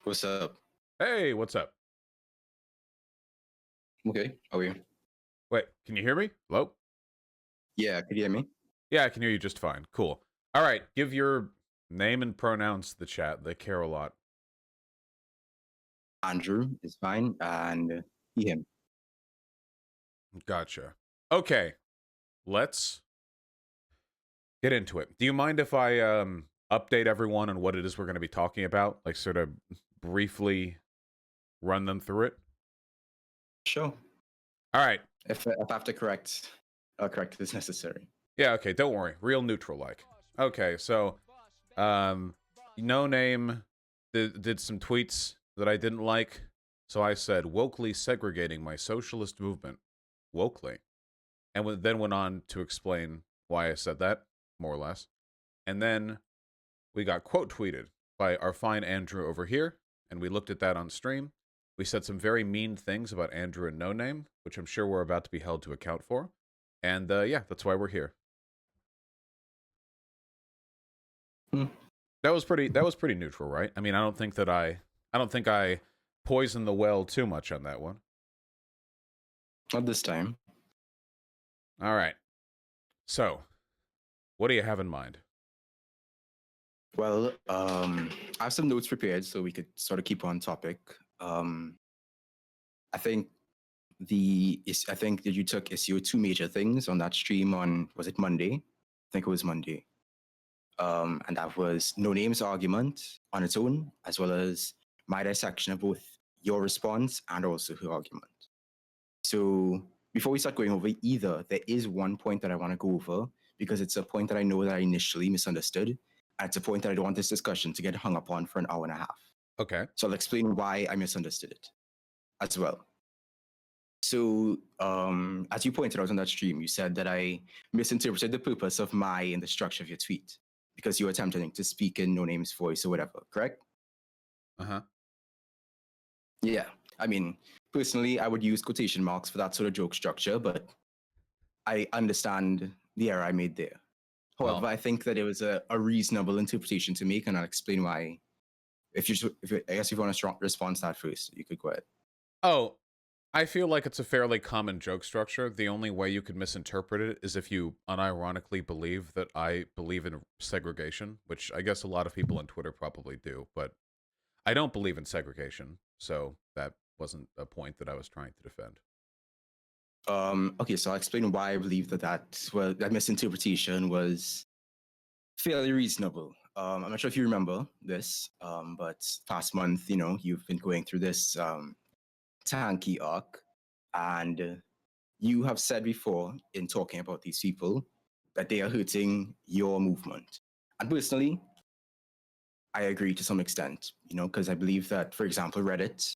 What's up? Hey, what's up? Okay, how are you? Wait, can you hear me? Hello? Yeah, could you hear me? Yeah, I can hear you just fine. Cool. All right, give your name and pronouns to the chat. They care a lot. Andrew is fine, and he, him. Gotcha. Okay, let's get into it. Do you mind if I update everyone on what it is we're going to be talking about? Like sort of briefly run them through it? Sure. All right. If I have to correct, I'll correct if it's necessary. Yeah, okay, don't worry. Real neutral like. Okay, so Noname did some tweets that I didn't like. So I said, wokely segregating my socialist movement. Wokely. And then went on to explain why I said that, more or less. And then we got quote tweeted by our fine Andrew over here, and we looked at that on stream. We said some very mean things about Andrew and Noname, which I'm sure we're about to be held to account for. And yeah, that's why we're here. That was pretty neutral, right? I mean, I don't think I poisoned the well too much on that one. Not this time. All right. So, what do you have in mind? Well, I have some notes prepared so we could sort of keep on topic. I think that you took issue with two major things on that stream on, was it Monday? I think it was Monday. And that was Noname's argument on its own, as well as my dissection of both your response and also her argument. So before we start going over either, there is one point that I want to go over because it's a point that I know that I initially misunderstood. And it's a point that I don't want this discussion to get hung up on for an hour and a half. Okay. So I'll explain why I misunderstood it as well. So as you pointed out on that stream, you said that I misinterpreted the purpose of my and the structure of your tweet because you were attempting to speak in Noname's voice or whatever, correct? Uh-huh. Yeah. I mean, personally, I would use quotation marks for that sort of joke structure, but I understand the error I made there. However, Well, I think that it was a reasonable interpretation to make, and I'll explain why. I guess if you want to respond to that first, you could go ahead. Oh, I feel like it's a fairly common joke structure. The only way you could misinterpret it is if you unironically believe that I believe in segregation, which I guess a lot of people on Twitter probably do, but I don't believe in segregation, so that wasn't a point that I was trying to defend. Okay, so I'll explain why I believe that misinterpretation was fairly reasonable. I'm not sure if you remember this, but past month, you've been going through this tanky arc, and you have said before in talking about these people that they are hurting your movement. And personally, I agree to some extent, because I believe that, for example, Reddit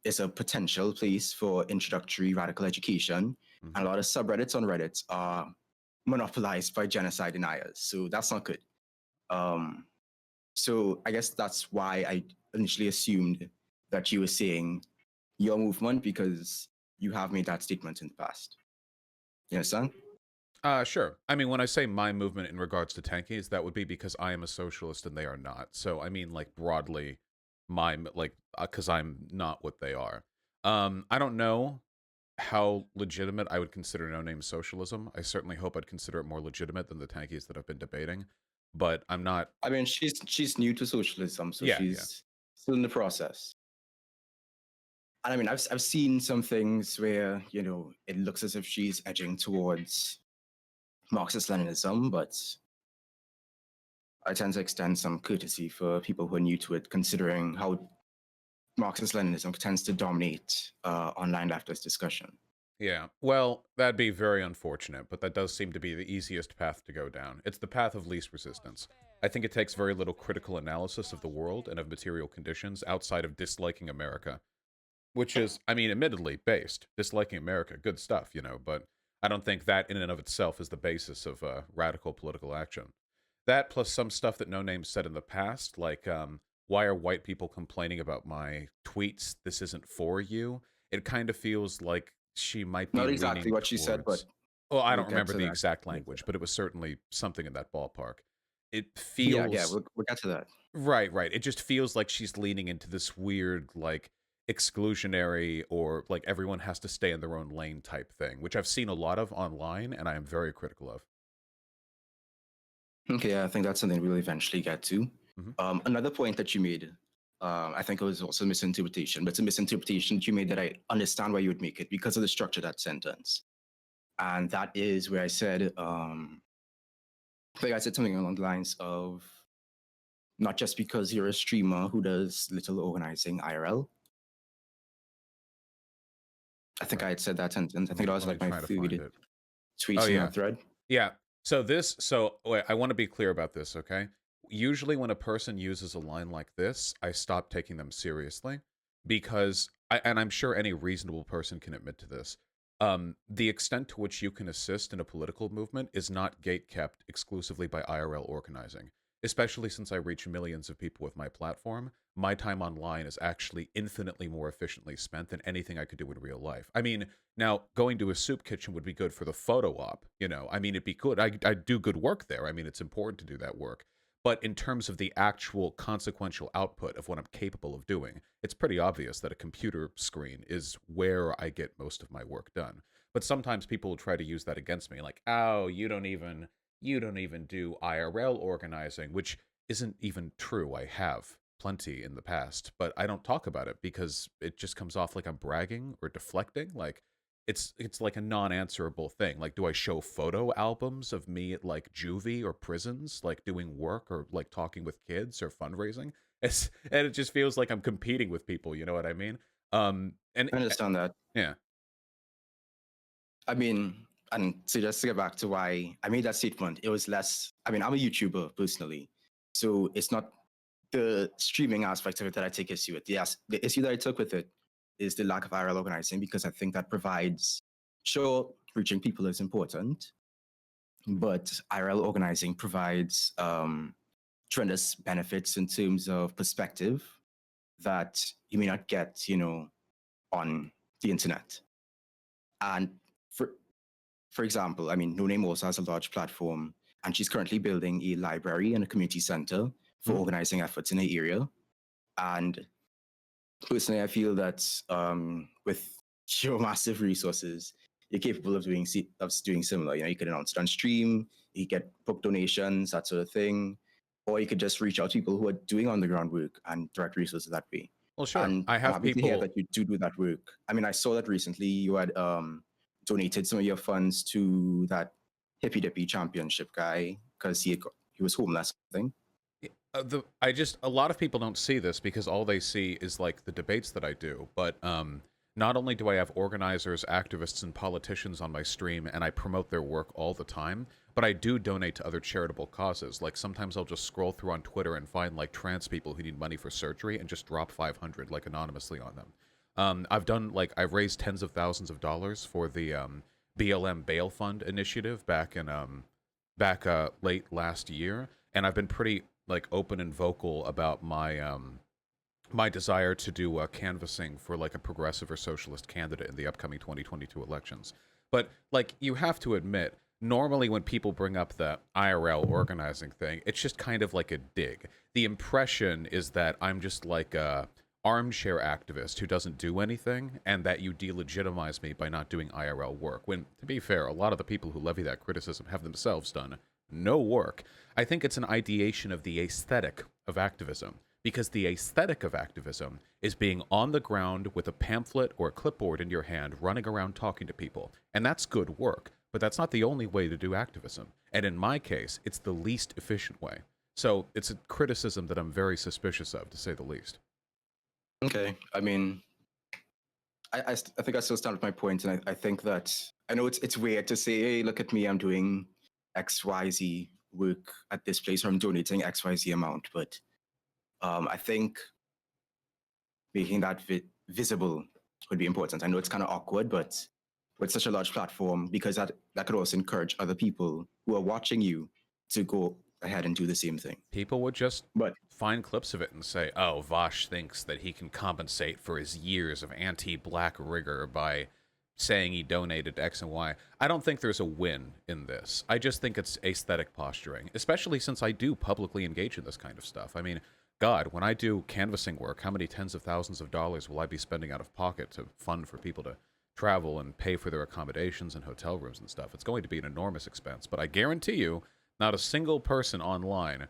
is a potential place for introductory radical education, and a lot of subreddits on Reddit are monopolized by genocide deniers. So that's not good. So I guess that's why I initially assumed that you were saying your movement because you have made that statement in the past. You understand? Sure. I mean, when I say my movement in regards to tankies, that would be because I am a socialist and they are not. So I mean, like broadly, because I'm not what they are. I don't know how legitimate I would consider Noname socialism. I certainly hope I'd consider it more legitimate than the tankies that I've been debating. But I'm not. I mean, she's new to socialism, so she's still in the process. And I mean, I've seen some things where it looks as if she's edging towards Marxist-Leninism, but I tend to extend some courtesy for people who are new to it, considering how Marxist-Leninism tends to dominate online leftist discussion. Yeah, well, that'd be very unfortunate, but that does seem to be the easiest path to go down. It's the path of least resistance. I think it takes very little critical analysis of the world and of material conditions outside of disliking America, which is, I mean, admittedly based. Disliking America, good stuff, but I don't think that in and of itself is the basis of radical political action. That plus some stuff that Noname said in the past, like, why are white people complaining about my tweets? This isn't for you. It kind of feels like she might be not exactly what she said, but Well, I We'll don't get remember to the that exact later. language, but it was certainly something in that ballpark. It Yeah, feels we'll get to that. right, right. It just feels like she's leaning into this weird, like, exclusionary or like everyone has to stay in their own lane type thing, which I've seen a lot of online and I am very critical of. Okay, I think that's something we'll eventually get to. Hmm. Another point that you made, I think it was also a misinterpretation, but it's a misinterpretation that you made that I understand why you would make it because of the structure of that sentence. And that is where I think I said something along the lines of not just because you're a streamer who does little organizing IRL. I think Right. I had said that sentence. I think that was Let me like my try to find third it. Oh tweet in yeah. that thread. Yeah. So wait, I want to be clear about this, okay? Usually when a person uses a line like this, I stop taking them seriously because and I'm sure any reasonable person can admit to this. The extent to which you can assist in a political movement is not gate-kept exclusively by IRL organizing. Especially since I reach millions of people with my platform, my time online is actually infinitely more efficiently spent than anything I could do in real life. I mean, now, going to a soup kitchen would be good for the photo op, you know. I mean, it'd be good. I do good work there. I mean, it's important to do that work. But in terms of the actual consequential output of what I'm capable of doing, it's pretty obvious that a computer screen is where I get most of my work done. But sometimes people will try to use that against me, like, "Oh, you don't even do IRL organizing," which isn't even true. I have plenty in the past, but I don't talk about it because it just comes off like I'm bragging or deflecting. Like it's like a non-answerable thing. Like, do I show photo albums of me at like juvie or prisons, like doing work or like talking with kids or fundraising? And it just feels like I'm competing with people. You know what I mean? And I understand that. yeah, I mean, and so just to get back to why I made that statement, it was less. I mean, I'm a YouTuber personally, so it's not the streaming aspect of it that I take issue with. Yes, the issue that I took with it is the lack of IRL organizing because I think that provides, sure, reaching people is important, but IRL organizing provides tremendous benefits in terms of perspective that you may not get, on the internet. And for for example, I mean, Noname also has a large platform, and she's currently building a library and a community center for mhm. organizing efforts in the area. And personally, I feel that with your massive resources, you're capable of doing similar. You could announce it on stream, you get book donations, that sort of thing, or you could just reach out to people who are doing on the ground work and direct resources that way. Well, sure. And I I'm have happy to hear people. that you do that work. I mean, I saw that recently you had donated some of your funds to that hippy dippy championship guy because he was homeless. I think. A lot of people don't see this because all they see is like the debates that I do. But not only do I have organizers, activists, and politicians on my stream, and I promote their work all the time, but I do donate to other charitable causes. Like sometimes I'll just scroll through on Twitter and find like trans people who need money for surgery and just drop 500 like anonymously on them. I've raised tens of thousands of dollars for the BLM Bail Fund initiative back late last year, and I've been pretty like open and vocal about my desire to do canvassing for like a progressive or socialist candidate in the upcoming 2022 elections. But like you have to admit, normally when people bring up the IRL organizing thing, it's just kind of like a dig. The impression is that I'm just like a armchair activist who doesn't do anything and that you delegitimize me by not doing IRL work. When, to be fair, a lot of the people who levy that criticism have themselves done no work. I think it's an ideation of the aesthetic of activism, because the aesthetic of activism is being on the ground with a pamphlet or a clipboard in your hand, running around talking to people. And that's good work, but that's not the only way to do activism. And in my case, it's the least efficient way. So it's a criticism that I'm very suspicious of, to say the least. Okay, I mean, I think I still stand with my point, and I think that I know it's weird to say, hey, look at me, I'm doing XYZ work at this place, or I'm donating XYZ amount, but I think making that visible would be important. I know it's kind of awkward, but with such a large platform, because that could also encourage other people who are watching you to go ahead and do the same thing. People would just But find clips of it and say, oh, Vaush thinks that he can compensate for his years of anti-black rigor by saying he donated X and Y. I don't think there's a win in this. I just think it's aesthetic posturing, especially since I do publicly engage in this kind of stuff. I mean, God, when I do canvassing work, how many tens of thousands of dollars will I be spending out of pocket to fund for people to travel and pay for their accommodations and hotel rooms and stuff? It's going to be an enormous expense, but I guarantee you, not a single person online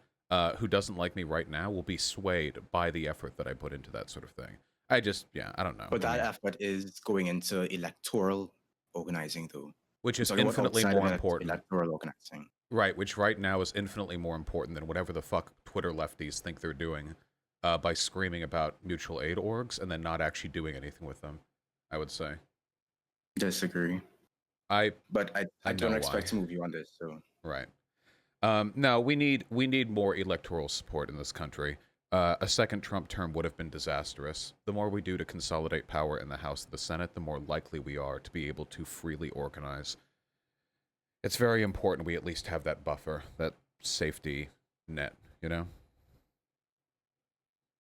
who doesn't like me right now will be swayed by the effort that I put into that sort of thing. I don't know. But that effort is going into electoral organizing, though. Which I'm is talking about infinitely outside of more important. electoral organizing. Right, which right now is infinitely more important than whatever the fuck Twitter lefties think they're doing by screaming about mutual aid orgs and then not actually doing anything with them, I would say. Disagree. But I don't expect to move you on this, so. Right. No, we need more electoral support in this country. A second Trump term would have been disastrous. The more we do to consolidate power in the House and the Senate, the more likely we are to be able to freely organize. It's very important we at least have that buffer, that safety net, you know?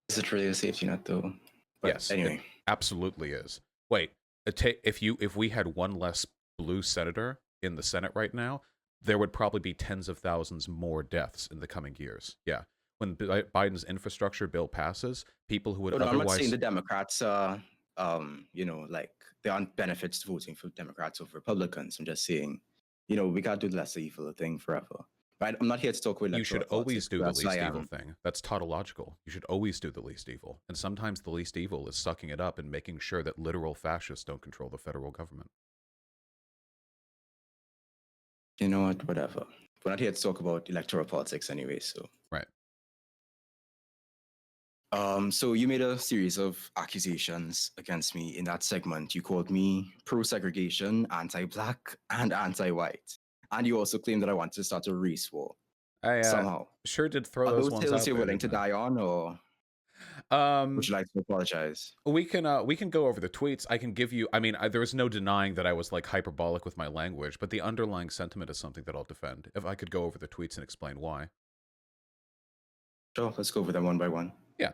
Is it really a safety net, though? But yes, anyway. It absolutely is. Wait, if we had one less blue senator in the Senate right now, there would probably be tens of thousands more deaths in the coming years. Yeah. When Biden's infrastructure bill passes, people who would otherwise... I'm not saying the Democrats are, like, there aren't benefits to voting for Democrats over Republicans. I'm just saying, we can't do the lesser evil thing forever. But I'm not here to talk about electoral You should politics, always do the least evil thing. That's tautological. You should always do the least evil. And sometimes the least evil is sucking it up and making sure that literal fascists don't control the federal government. You know what? Whatever. We're not here to talk about electoral politics anyway, so. Right. So you made a series of accusations against me in that segment. You called me pro-segregation, anti-black, and anti-white. And you also claimed that I wanted to start a race war. I somehow. Sure did throw those ones out there. Are those hills you're willing to die on, or would you like to apologize? We can go over the tweets. I can give you, there was no denying that I was like hyperbolic with my language, but the underlying sentiment is something that I'll defend. If I could go over the tweets and explain why. Sure, let's go over them one by one. Yeah.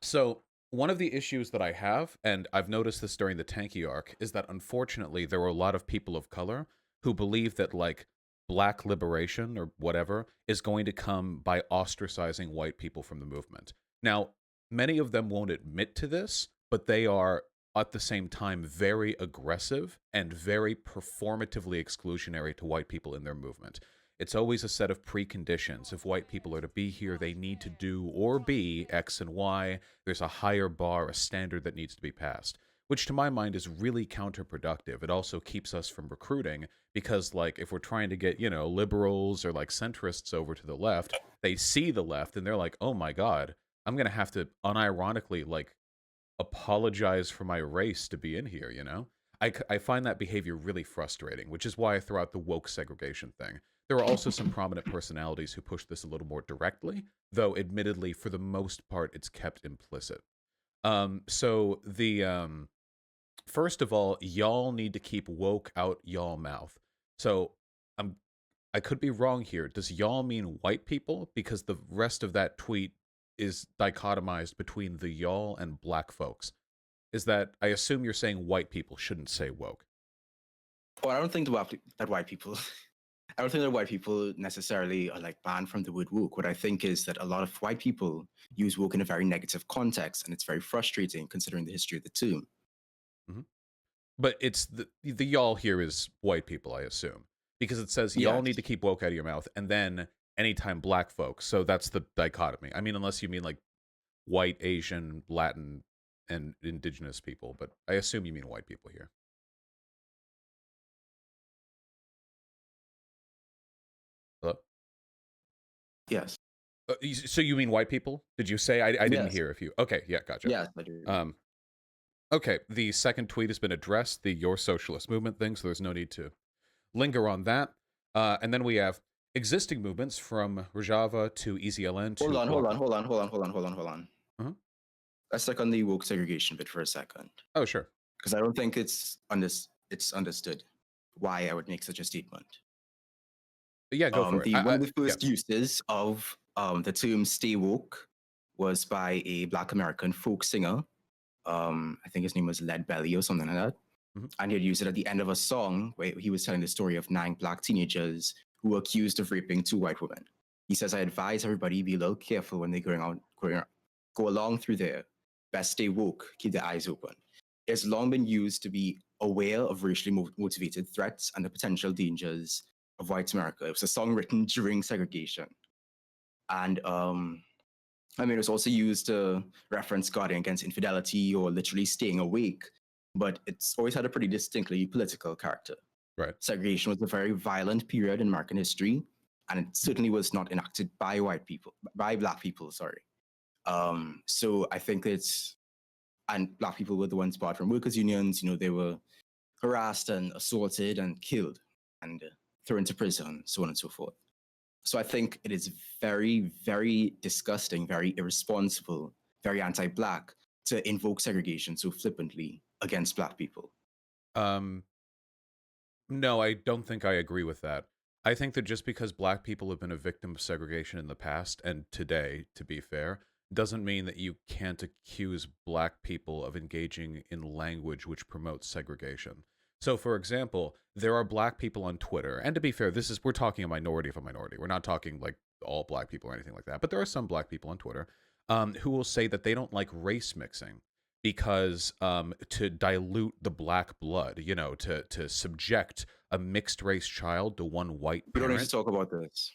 So one of the issues that I have, and I've noticed this during the Tanky arc, is that unfortunately there were a lot of people of color who believe that like black liberation or whatever is going to come by ostracizing white people from the movement. Now, many of them won't admit to this, but they are at the same time very aggressive and very performatively exclusionary to white people in their movement. It's always a set of preconditions. If white people are to be here, they need to do or be X and Y. There's a higher bar, a standard that needs to be passed, which to my mind is really counterproductive. It also keeps us from recruiting because, like, if we're trying to get, liberals or, like, centrists over to the left, they see the left and they're like, oh, my God, I'm going to have to unironically, like, apologize for my race to be in here, I find that behavior really frustrating, which is why I throw out the woke segregation thing. There are also some prominent personalities who push this a little more directly, though admittedly, for the most part, it's kept implicit. First of all, y'all need to keep woke out y'all mouth. So I could be wrong here. Does y'all mean white people? Because the rest of that tweet is dichotomized between the y'all and black folks. Is that, I assume you're saying white people shouldn't say woke. Well, I don't think that white people... I don't think that white people necessarily are like banned from the word woke. What I think is that a lot of white people use woke in a very negative context, and it's very frustrating considering the history of the term. Mm-hmm. But it's the y'all here is white people, I assume, because it says y'all need to keep woke out of your mouth, and then anytime black folks. So that's the dichotomy. I mean, unless you mean like white, Asian, Latin, and indigenous people, but I assume you mean white people here. Hello? Yes. So you mean white people? Did you say? I didn't hear if you... Okay, yeah, gotcha. Yes, I do. Okay, the second tweet has been addressed, the Your Socialist Movement thing, so there's no need to linger on that. And then we have existing movements from Rojava to EZLN to... Hold on. Uh-huh. Let's look on the woke segregation bit for a second. Oh, sure. Because I don't think it's understood why I would make such a statement. Yeah, go for it. One of the first uses of the term "stay woke" was by a Black American folk singer. I think his name was Lead Belly or something like that. And he'd use it at the end of a song where he was telling the story of 9 black teenagers who were accused of raping 2 white women. He says, I advise everybody be a little careful when they're go along through there. Best stay woke, keep their eyes open. It's long been used to be aware of racially motivated threats and the potential dangers of white America. It was a song written during segregation. And I mean, it was also used to reference guarding against infidelity or literally staying awake, but it's always had a pretty distinctly political character. Right. Segregation was a very violent period in American history, and it certainly was not enacted by black people, sorry. So I think and black people were the ones barred from workers' unions. They were harassed and assaulted and killed and thrown into prison, so on and so forth. So I think it is very, very disgusting, very irresponsible, very anti-black to invoke segregation so flippantly against black people. No, I don't think I agree with that. I think that just because black people have been a victim of segregation in the past and today, to be fair, doesn't mean that you can't accuse black people of engaging in language which promotes segregation. So, for example, there are black people on Twitter, and to be fair, we're talking a minority of a minority. We're not talking like all black people or anything like that, but there are some black people on Twitter who will say that they don't like race mixing because to dilute the black blood, to subject a mixed race child to one white We don't parent. need to talk about this.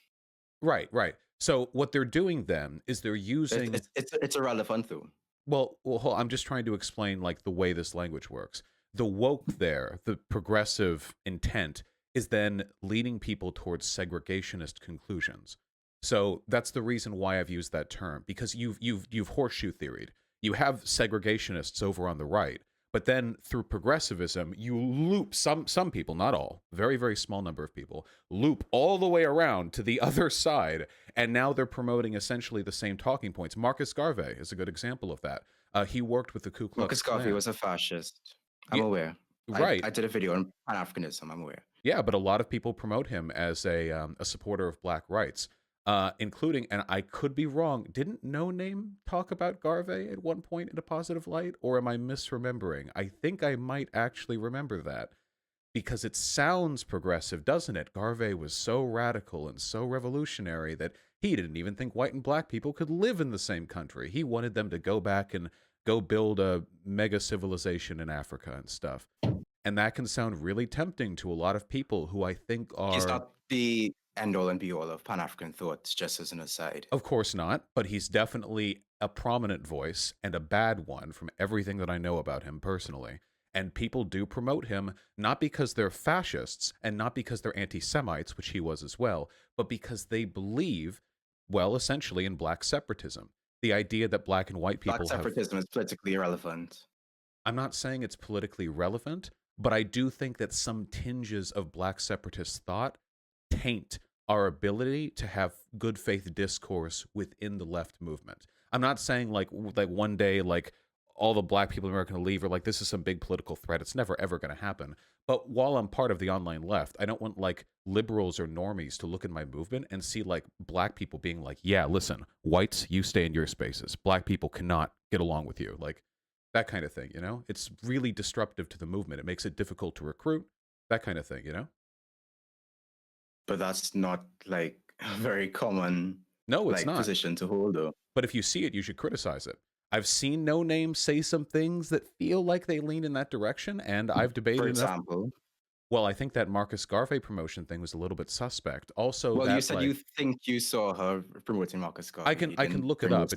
Right. So what they're doing then is they're using it's irrelevant though. Well, I'm just trying to explain like the way this language works. The woke there, the progressive intent is then leading people towards segregationist conclusions. So that's the reason why I've used that term, because you've horseshoe theoried. You have segregationists over on the right, but then through progressivism, you loop some people, not all, very, very small number of people, loop all the way around to the other side, and now they're promoting essentially the same talking points. Marcus Garvey is a good example of that. He worked with the Ku Klux Marcus Garvey Klan. was a fascist. I'm aware. Right. I did a video on Pan-Africanism. I'm aware. Yeah, but a lot of people promote him as a supporter of black rights. Including, and I could be wrong, didn't Noname talk about Garvey at one point in a positive light, or am I misremembering? I think I might actually remember that, because it sounds progressive, doesn't it? Garvey was so radical and so revolutionary that he didn't even think white and black people could live in the same country. He wanted them to go back and go build a mega civilization in Africa and stuff. And that can sound really tempting to a lot of people who I think are... He's not the end-all and be-all of Pan-African thoughts, just as an aside. Of course not, but he's definitely a prominent voice and a bad one from everything that I know about him personally. And people do promote him, not because they're fascists and not because they're anti-Semites, which he was as well, but because they believe, well, essentially in black separatism. The idea that black and white people Black separatism is politically irrelevant. I'm not saying it's politically relevant, but I do think that some tinges of black separatist thought taint our ability to have good faith discourse within the left movement. I'm not saying like one day like all the black people in America are going to leave, or like this is some big political threat. It's never ever going to happen. But while I'm part of the online left, I don't want like liberals or normies to look at my movement and see like black people being like, yeah, listen, whites, you stay in your spaces. Black people cannot get along with you. Like that kind of thing, It's really disruptive to the movement. It makes it difficult to recruit, that kind of thing, But that's not like a very common it's not. Position to hold, though. But if you see it, you should criticize it. I've seen Noname say some things that feel like they lean in that direction, and I've debated. For example, well, I think that Marcus Garvey promotion thing was a little bit suspect. Also, well, you said you think you saw her promoting Marcus Garvey. I can look it up.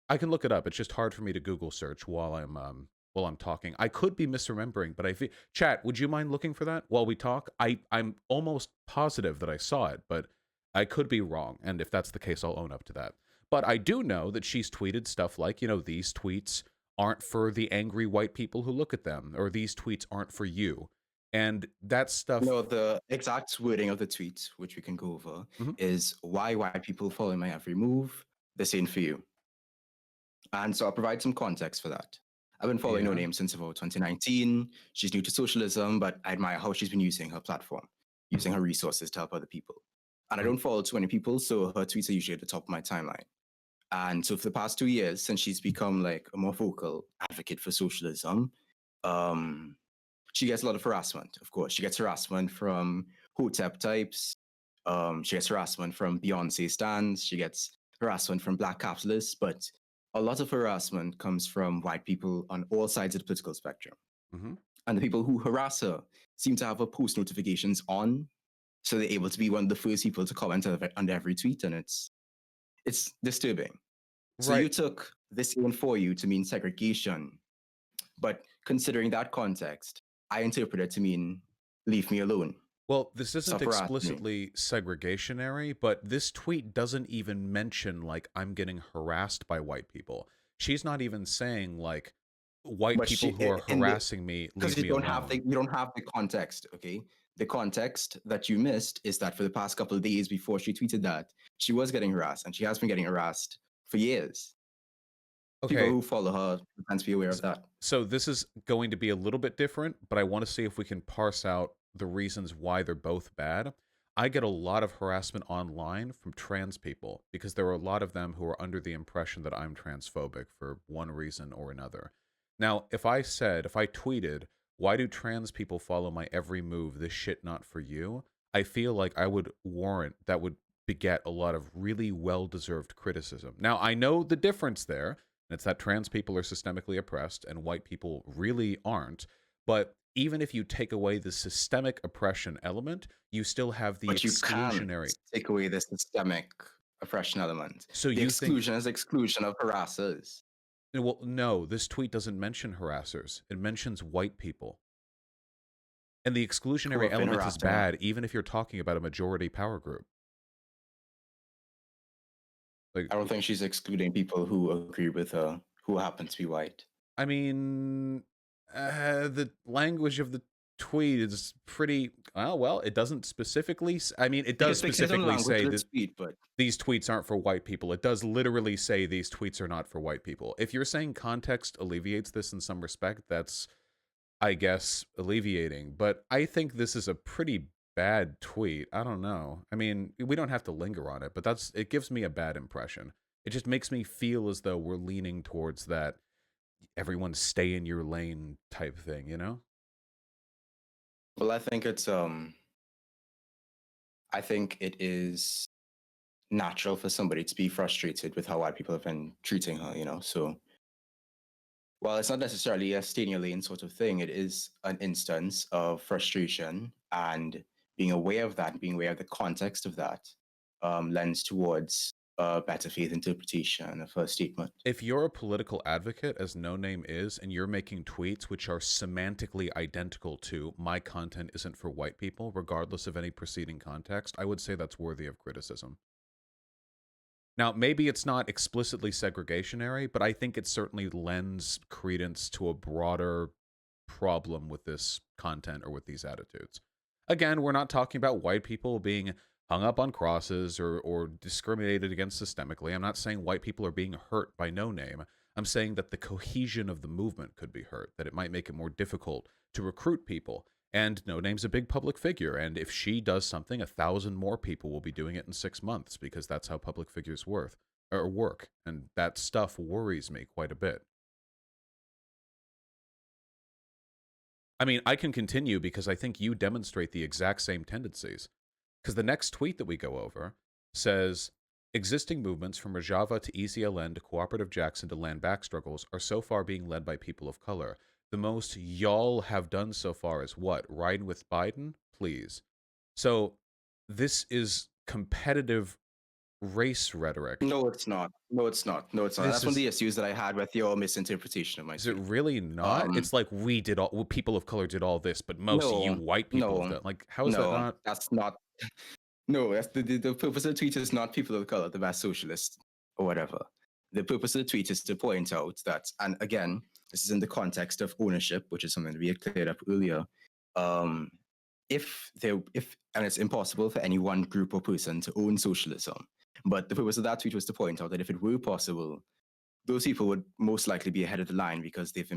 I can look it up. It's just hard for me to Google search while I'm talking. I could be misremembering, but chat, would you mind looking for that while we talk? I'm almost positive that I saw it, but I could be wrong. And if that's the case, I'll own up to that. But I do know that she's tweeted stuff like, these tweets aren't for the angry white people who look at them, or these tweets aren't for you. And that stuff... No, the exact wording of the tweet, which we can go over, is why white people following my every move, this ain't for you. And so I'll provide some context for that. I've been following Noname since about 2019. She's new to socialism, but I admire how she's been using her platform, using her resources to help other people. And I don't follow too many people, so her tweets are usually at the top of my timeline. And so for the past 2 years, since she's become like a more vocal advocate for socialism, she gets a lot of harassment, of course. She gets harassment from Hotep types. She gets harassment from Beyonce stans. She gets harassment from black capitalists. But a lot of harassment comes from white people on all sides of the political spectrum. Mm-hmm. And the people who harass her seem to have her post notifications on. So they're able to be one of the first people to comment under every tweet. And it's disturbing. So Right. you took this in for you to mean segregation. But considering that context, I interpret it to mean leave me alone. Well, this isn't Stop harassing me. explicitly segregationary, but this tweet doesn't even mention, like, I'm getting harassed by white people. She's not even saying, like, white But people who are harassing me, leave me alone. You don't have the context, okay? The context that you missed is that for the past couple of days before she tweeted that, she was getting harassed, and she has been getting harassed for years. People Okay, who follow her tend to be aware of that. so this is going to be a little bit different, but I want to see if we can parse out the reasons why they're both bad. I get a lot of harassment online from trans people because there are a lot of them who are under the impression that I'm transphobic for one reason or another. Now, if I tweeted, why do trans people follow my every move? This shit not for you. I feel like that would beget a lot of really well-deserved criticism. Now, I know the difference there. And it's that trans people are systemically oppressed and white people really aren't. But even if you take away the systemic oppression element, you still have the exclusionary. Take away the systemic oppression element. So the exclusion is exclusion of harassers. Well, no, this tweet doesn't mention harassers. It mentions white people. And the exclusionary element is bad, even if you're talking about a majority power group. Like, I don't think she's excluding people who agree with her, who happen to be white. I mean, the language of the tweet is pretty well. It doesn't specifically. I mean, it does specifically say that these tweets aren't for white people. It does literally say these tweets are not for white people. If you're saying context alleviates this in some respect, that's, I guess, alleviating. But I think this is a pretty bad tweet. I don't know. I mean, we don't have to linger on it, but it gives me a bad impression. It just makes me feel as though we're leaning towards that everyone stay in your lane type thing, you know? Well, I think it is natural for somebody to be frustrated with how white people have been treating her, you know? So while it's not necessarily a stay in your lane sort of thing, it is an instance of frustration, and being aware of that, being aware of the context of that, lends towards a better faith interpretation of her statement. If you're a political advocate, as Noname is, and you're making tweets which are semantically identical to my content isn't for white people, regardless of any preceding context, I would say that's worthy of criticism. Now, maybe it's not explicitly segregationary, but I think it certainly lends credence to a broader problem with this content or with these attitudes. Again, we're not talking about white people being hung up on crosses or discriminated against systemically. I'm not saying white people are being hurt by Noname. I'm saying that the cohesion of the movement could be hurt, that it might make it more difficult to recruit people. And Noname's a big public figure, and if she does something, 1,000 more people will be doing it in 6 months, because that's how public figures work. And that stuff worries me quite a bit. I mean, I can continue because I think you demonstrate the exact same tendencies. Because the next tweet that we go over says, existing movements from Rojava to EZLN to Cooperative Jackson to land back struggles are so far being led by people of color. The most y'all have done so far is what? Riding with Biden? Please. So this is competitive race rhetoric. No, it's not. No, it's not. That's one of the issues that I had with your misinterpretation of my tweet. Is it really not? It's like people of color did all this, but most of you white people have done. Like, how is that not? That's not. No, that's the purpose of the tweet is not people of color, the best socialists or whatever. The purpose of the tweet is to point out that, and again, this is in the context of ownership, which is something that we had cleared up earlier. And it's impossible for any one group or person to own socialism. But the purpose of that tweet was to point out that if it were possible, those people would most likely be ahead of the line because they've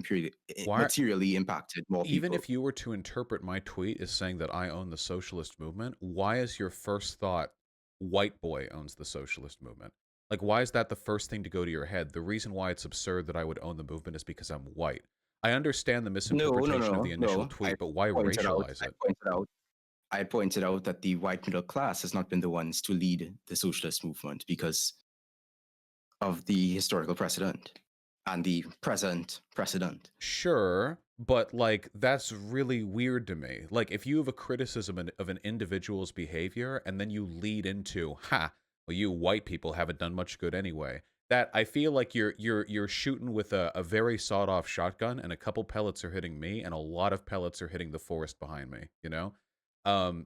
materially impacted more people. Even if you were to interpret my tweet as saying that I own the socialist movement, why is your first thought white boy owns the socialist movement? Like, why is that the first thing to go to your head? The reason why it's absurd that I would own the movement is because I'm white. I understand the No, no, misinterpretation of no, the initial no. tweet, but why racialize I it? pointed out, I pointed out that the white middle class has not been the ones to lead the socialist movement because of the historical precedent and the present precedent. Sure, but like that's really weird to me. Like if you have a criticism of an individual's behavior and then you lead into, "Ha, well you white people haven't done much good anyway." That I feel like you're shooting with a very sawed-off shotgun and a couple pellets are hitting me and a lot of pellets are hitting the forest behind me, you know?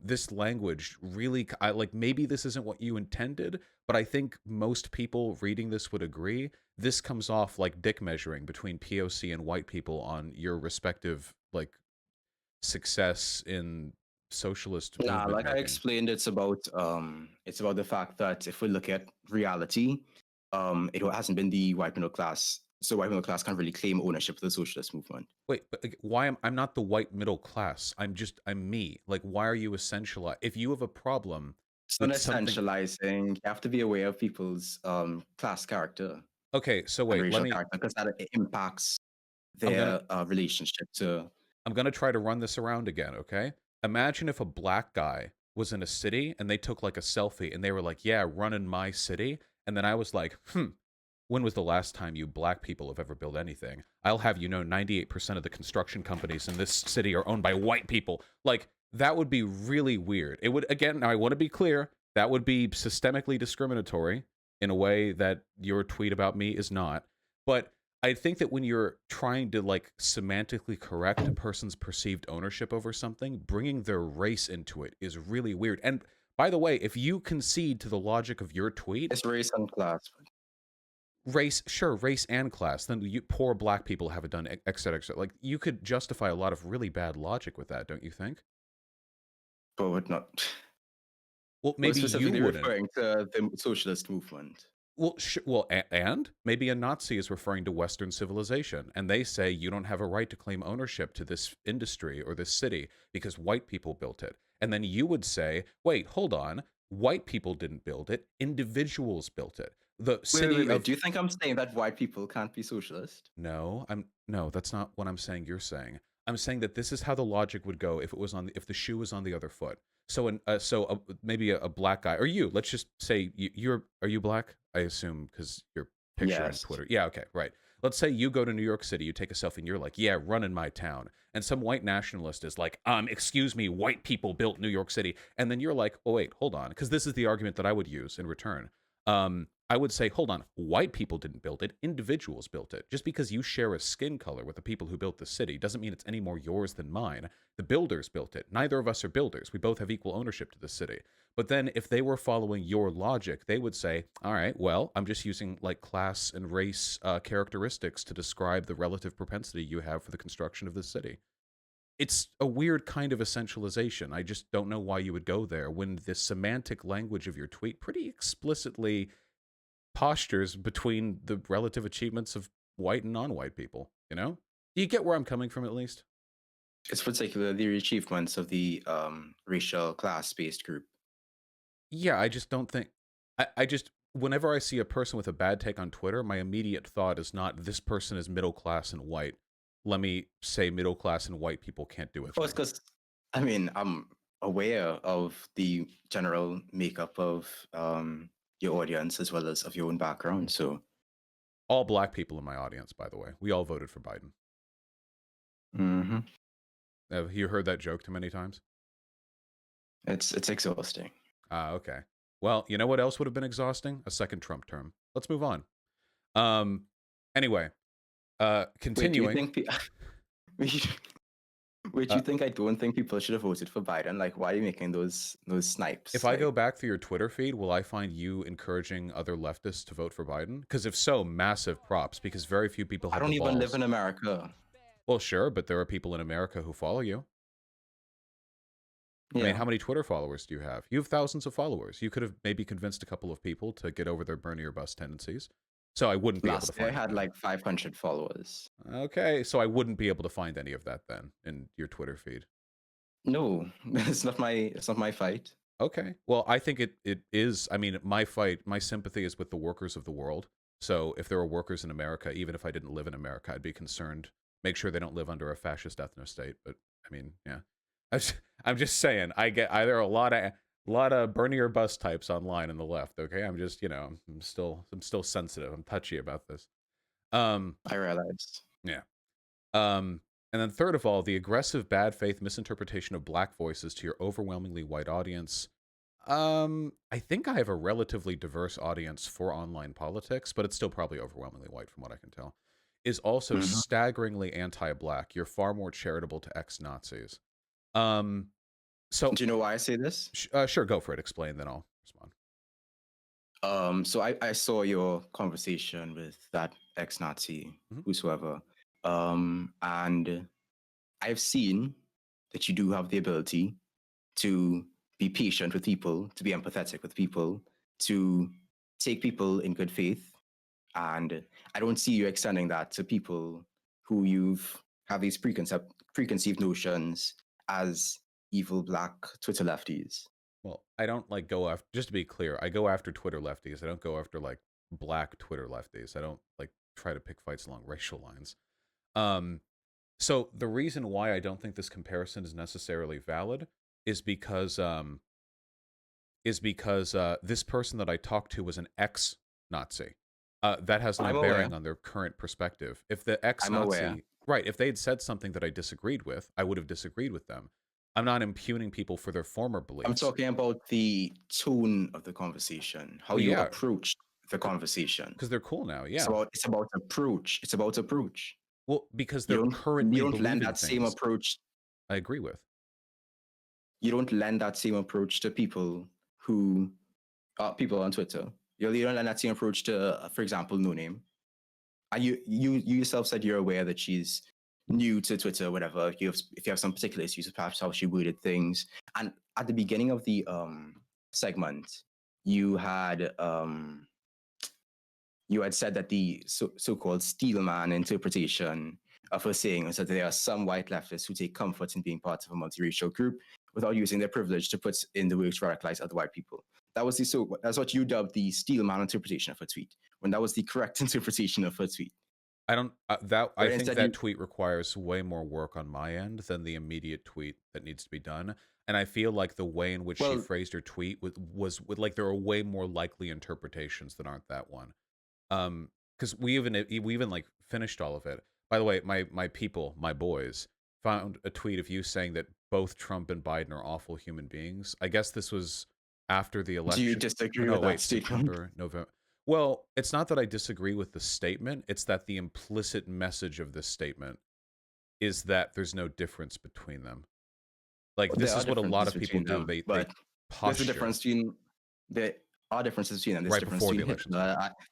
This language really I like maybe this isn't what you intended, but I think most people reading this would agree this comes off like dick measuring between POC and white people on your respective like success in socialist Nah, movement like I making. explained, it's about the fact that if we look at reality, it hasn't been the white middle class. So white middle class can't really claim ownership of the socialist movement. Wait, but like, why am I'm not the white middle class? I'm me. Like why are you essentialized? If you have a problem It's not with something. essentializing. You have to be aware of people's class character Okay, so and wait, racial character because that impacts I'm gonna their relationship to. I'm going to try to run this around again, okay? Imagine if a black guy was in a city and they took like a selfie and they were like, "Yeah, run in my city." And then I was like, when was the last time you black people have ever built anything? I'll have you know 98% of the construction companies in this city are owned by white people. Like, that would be really weird. It would, again, now I want to be clear, that would be systemically discriminatory in a way that your tweet about me is not. But I think that when you're trying to like semantically correct a person's perceived ownership over something, bringing their race into it is really weird. And by the way, if you concede to the logic of your tweet, It's race and class, race, sure, race and class, then you poor black people haven't done et cetera, et cetera. Like you could justify a lot of really bad logic with that, don't you think? but we're not. Well, We're maybe you specifically wouldn't. referring to the socialist movement. Well, and maybe a Nazi is referring to Western civilization, and they say you don't have a right to claim ownership to this industry or this city because white people built it. And then you would say, wait, hold on, white people didn't build it, individuals built it. The city Wait. of Do you think I'm saying that white people can't be socialist? no, that's not what I'm saying. You're saying. I'm saying that this is how the logic would go if it was on if the shoe was on the other foot. Maybe a black guy or you. Let's just say are you black? I assume because your picture on Yes. Twitter. Yeah, okay, right. Let's say you go to New York City, you take a selfie, and you're like, "Yeah, run in my town." And some white nationalist is like, excuse me, white people built New York City." And then you're like, "Oh wait, hold on," because this is the argument that I would use in return. I would say, hold on, white people didn't build it, individuals built it. Just because you share a skin color with the people who built the city doesn't mean it's any more yours than mine. The builders built it. Neither of us are builders. We both have equal ownership to the city. But then if they were following your logic, they would say, all right, well, I'm just using like class and race characteristics to describe the relative propensity you have for the construction of the city. It's a weird kind of essentialization. I just don't know why you would go there when the semantic language of your tweet pretty explicitly postures between the relative achievements of white and non-white people, you know? Do you get where I'm coming from at least? It's particularly the achievements of the racial class-based group. Yeah, I just don't think I just whenever I see a person with a bad take on Twitter, my immediate thought is not this person is middle class and white. Let me say middle class and white people can't do a Well, it's thing. because, I mean, I'm aware of the general makeup of your audience as well as of your own background. So, All black people in my audience, by the way. We all voted for Biden. mhm. Have you heard that joke too many times? It's exhausting. Ah, okay. Well, you know what else would have been exhausting? A second Trump term. Let's move on. Um anyway, Wait, do you continuing. think? Wait, wait, Uh, you think I don't think people should have voted for Biden? Like, why are you making those If snipes? I Like, go back through your Twitter feed, will I find you encouraging other leftists to vote for Biden? Because if so, massive props, because very few people I have the don't even live balls. in America. Well, sure, but there are people in America who follow you. I mean, Yeah. how many Twitter followers do you have? You have thousands of followers. You could have maybe convinced a couple of people to get over their Bernie or bust tendencies. So I wouldn't be able to Last year I find had any. like 500 followers. Okay, so I wouldn't be able to find any of that then in your Twitter feed. No, it's not my fight. Okay. Well, I think it is. I mean, my fight, my sympathy is with the workers of the world. So if there were workers in America, even if I didn't live in America, I'd be concerned make sure they don't live under a fascist ethno state. But I mean, yeah, I'm just saying, I get there are a lot of Bernie or bust types online on the left. Okay, I'm just I'm still sensitive. I'm touchy about this. I realized. Yeah. And then third of all, the aggressive bad faith misinterpretation of black voices to your overwhelmingly white audience. I think I have a relatively diverse audience for online politics, but it's still probably overwhelmingly white from what I can tell. Is also staggeringly anti-black. You're far more charitable to ex-Nazis. So do you know why I say this? Sure, go for it. Explain, then I'll respond. So I saw your conversation with that ex-Nazi, whosoever, and I've seen that you do have the ability to be patient with people, to be empathetic with people, to take people in good faith, and I don't see you extending that to people who have these preconceived notions as evil black Twitter lefties. Well, I don't go after, just to be clear, I go after Twitter lefties. I don't go after black Twitter lefties. I don't try to pick fights along racial lines. So the reason why I don't think this comparison is necessarily valid is because this person that I talked to was an ex-Nazi. That has no bearing on their current perspective. If the ex-Nazi, right, if they had said something that I disagreed with, I would have disagreed with them. I'm not impugning people for their former beliefs. I'm talking about the tone of the conversation, how you approach the conversation. Because they're cool now, yeah. It's about approach. It's about approach. Well, because they're currently you don't lend that same approach. I agree with. You don't lend that same approach to people who are people on Twitter. You don't lend that same approach to, for example, Noname. You yourself said you're aware that she's new to Twitter, whatever. If you have some particular issues with perhaps how she worded things, and at the beginning of the segment, you had said that the so-called Steelman interpretation of her saying was that there are some white leftists who take comfort in being part of a multiracial group without using their privilege to put in the work to radicalize other white people. That's what you dubbed the Steelman interpretation of her tweet, when that was the correct interpretation of her tweet. I don't I think that tweet requires way more work on my end than the immediate tweet that needs to be done. And I feel like the way in which she phrased her tweet was there are way more likely interpretations that aren't that one. Because we even finished all of it. By the way, my boys found a tweet of you saying that both Trump and Biden are awful human beings. I guess this was after the election. Do you disagree with that statement? September, November. Well, it's not that I disagree with the statement. It's that the implicit message of this statement is that there's no difference between them. This is what a lot of people do. They posture. There's a difference between there are differences between them.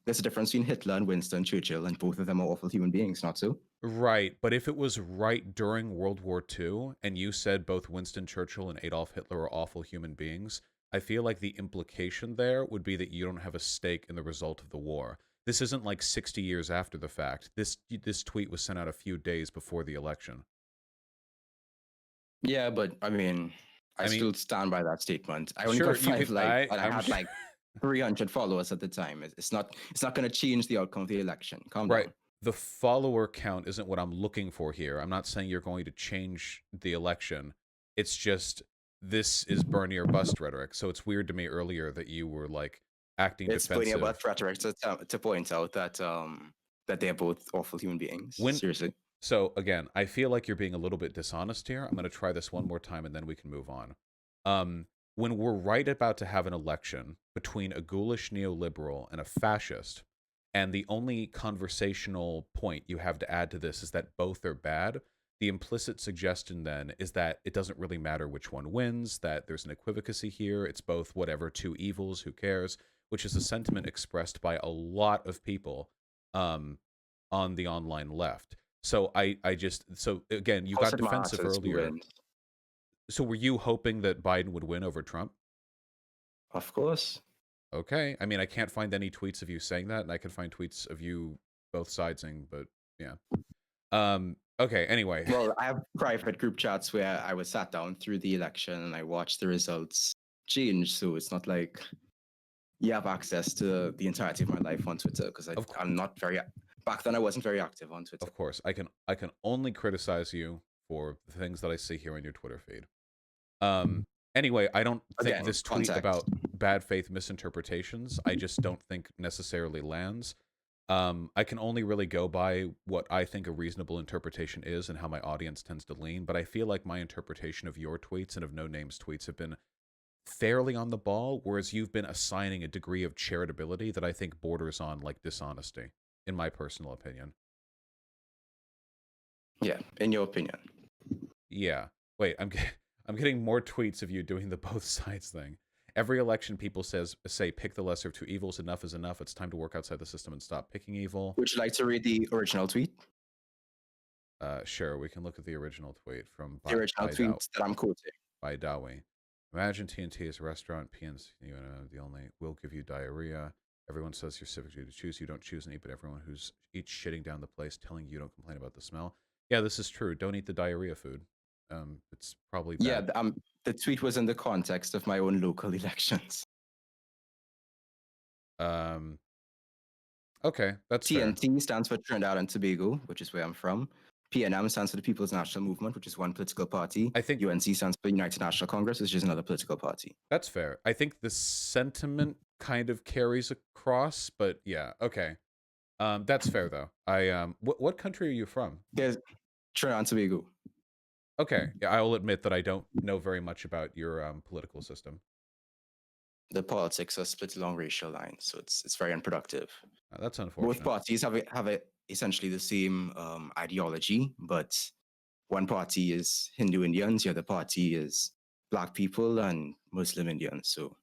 There's a difference between Hitler and Winston Churchill, and both of them are awful human beings, not so? Right, but if it was right during World War II, and you said both Winston Churchill and Adolf Hitler are awful human beings, I feel like the implication there would be that you don't have a stake in the result of the war. This isn't 60 years after the fact. This tweet was sent out a few days before the election. Yeah, but I mean, I still stand by that statement. I only got 5 likes, and I had 300 followers at the time. It's not going to change the outcome of the election. Calm down. The follower count isn't what I'm looking for here. I'm not saying you're going to change the election. It's just, this is Bernie or bust rhetoric. So it's weird to me earlier that you were acting defensive. It's Bernie or bust rhetoric to point out that that they're both awful human beings. Seriously. So again, I feel like you're being a little bit dishonest here. I'm going to try this one more time and then we can move on. When we're right about to have an election between a ghoulish neoliberal and a fascist, and the only conversational point you have to add to this is that both are bad, the implicit suggestion then is that it doesn't really matter which one wins, that there's an equivocacy here, it's both whatever, two evils, who cares, which is a sentiment expressed by a lot of people on the online left. So so again, you got defensive earlier. So were you hoping that Biden would win over Trump? Of course. Okay. I mean, I can't find any tweets of you saying that, and I can find tweets of you both sidesing, but yeah. Okay, anyway. Well, I have private group chats where I was sat down through the election and I watched the results change. So it's not like you have access to the entirety of my life on Twitter, because I'm not very Back then, I wasn't very active on Twitter. Of course, I can only criticize you for the things that I see here on your Twitter feed. Anyway, I don't think Again, this tweet context. about bad faith misinterpretations, I just don't think necessarily lands. I can only really go by what I think a reasonable interpretation is and how my audience tends to lean, but I feel like my interpretation of your tweets and of No Name's tweets have been fairly on the ball, whereas you've been assigning a degree of charitability that I think borders on like dishonesty, in my personal opinion. Yeah, in your opinion. Yeah. Wait, I'm getting more tweets of you doing the both sides thing. Every election, people say pick the lesser of two evils. Enough is enough. It's time to work outside the system and stop picking evil. Would you like to read the original tweet? Sure, we can look at the original tweet from The original tweet that I'm quoting. By Dawi. Imagine TNT is a restaurant. PNC, the only will give you diarrhea. Everyone says you're civic duty to choose. You don't choose and eat, but everyone who's eats shitting down the place, telling you don't complain about the smell. Yeah, this is true. Don't eat the diarrhea food. It's probably bad. Yeah, the tweet was in the context of my own local elections. Okay, that's TNT fair. stands for Trinidad and Tobago, which is where I'm from. PNM stands for the People's National Movement, which is one political party. I think UNC stands for United National Congress, which is another political party. That's fair. I think the sentiment kind of carries across, but yeah, okay. That's fair though. What country are you from? There's Trinidad and Tobago. Okay, yeah, I will admit that I don't know very much about your political system. The politics are split along racial lines, so it's very unproductive. That's unfortunate. Both parties have essentially the same ideology, but one party is Hindu Indians, the other party is Black people and Muslim Indians. So,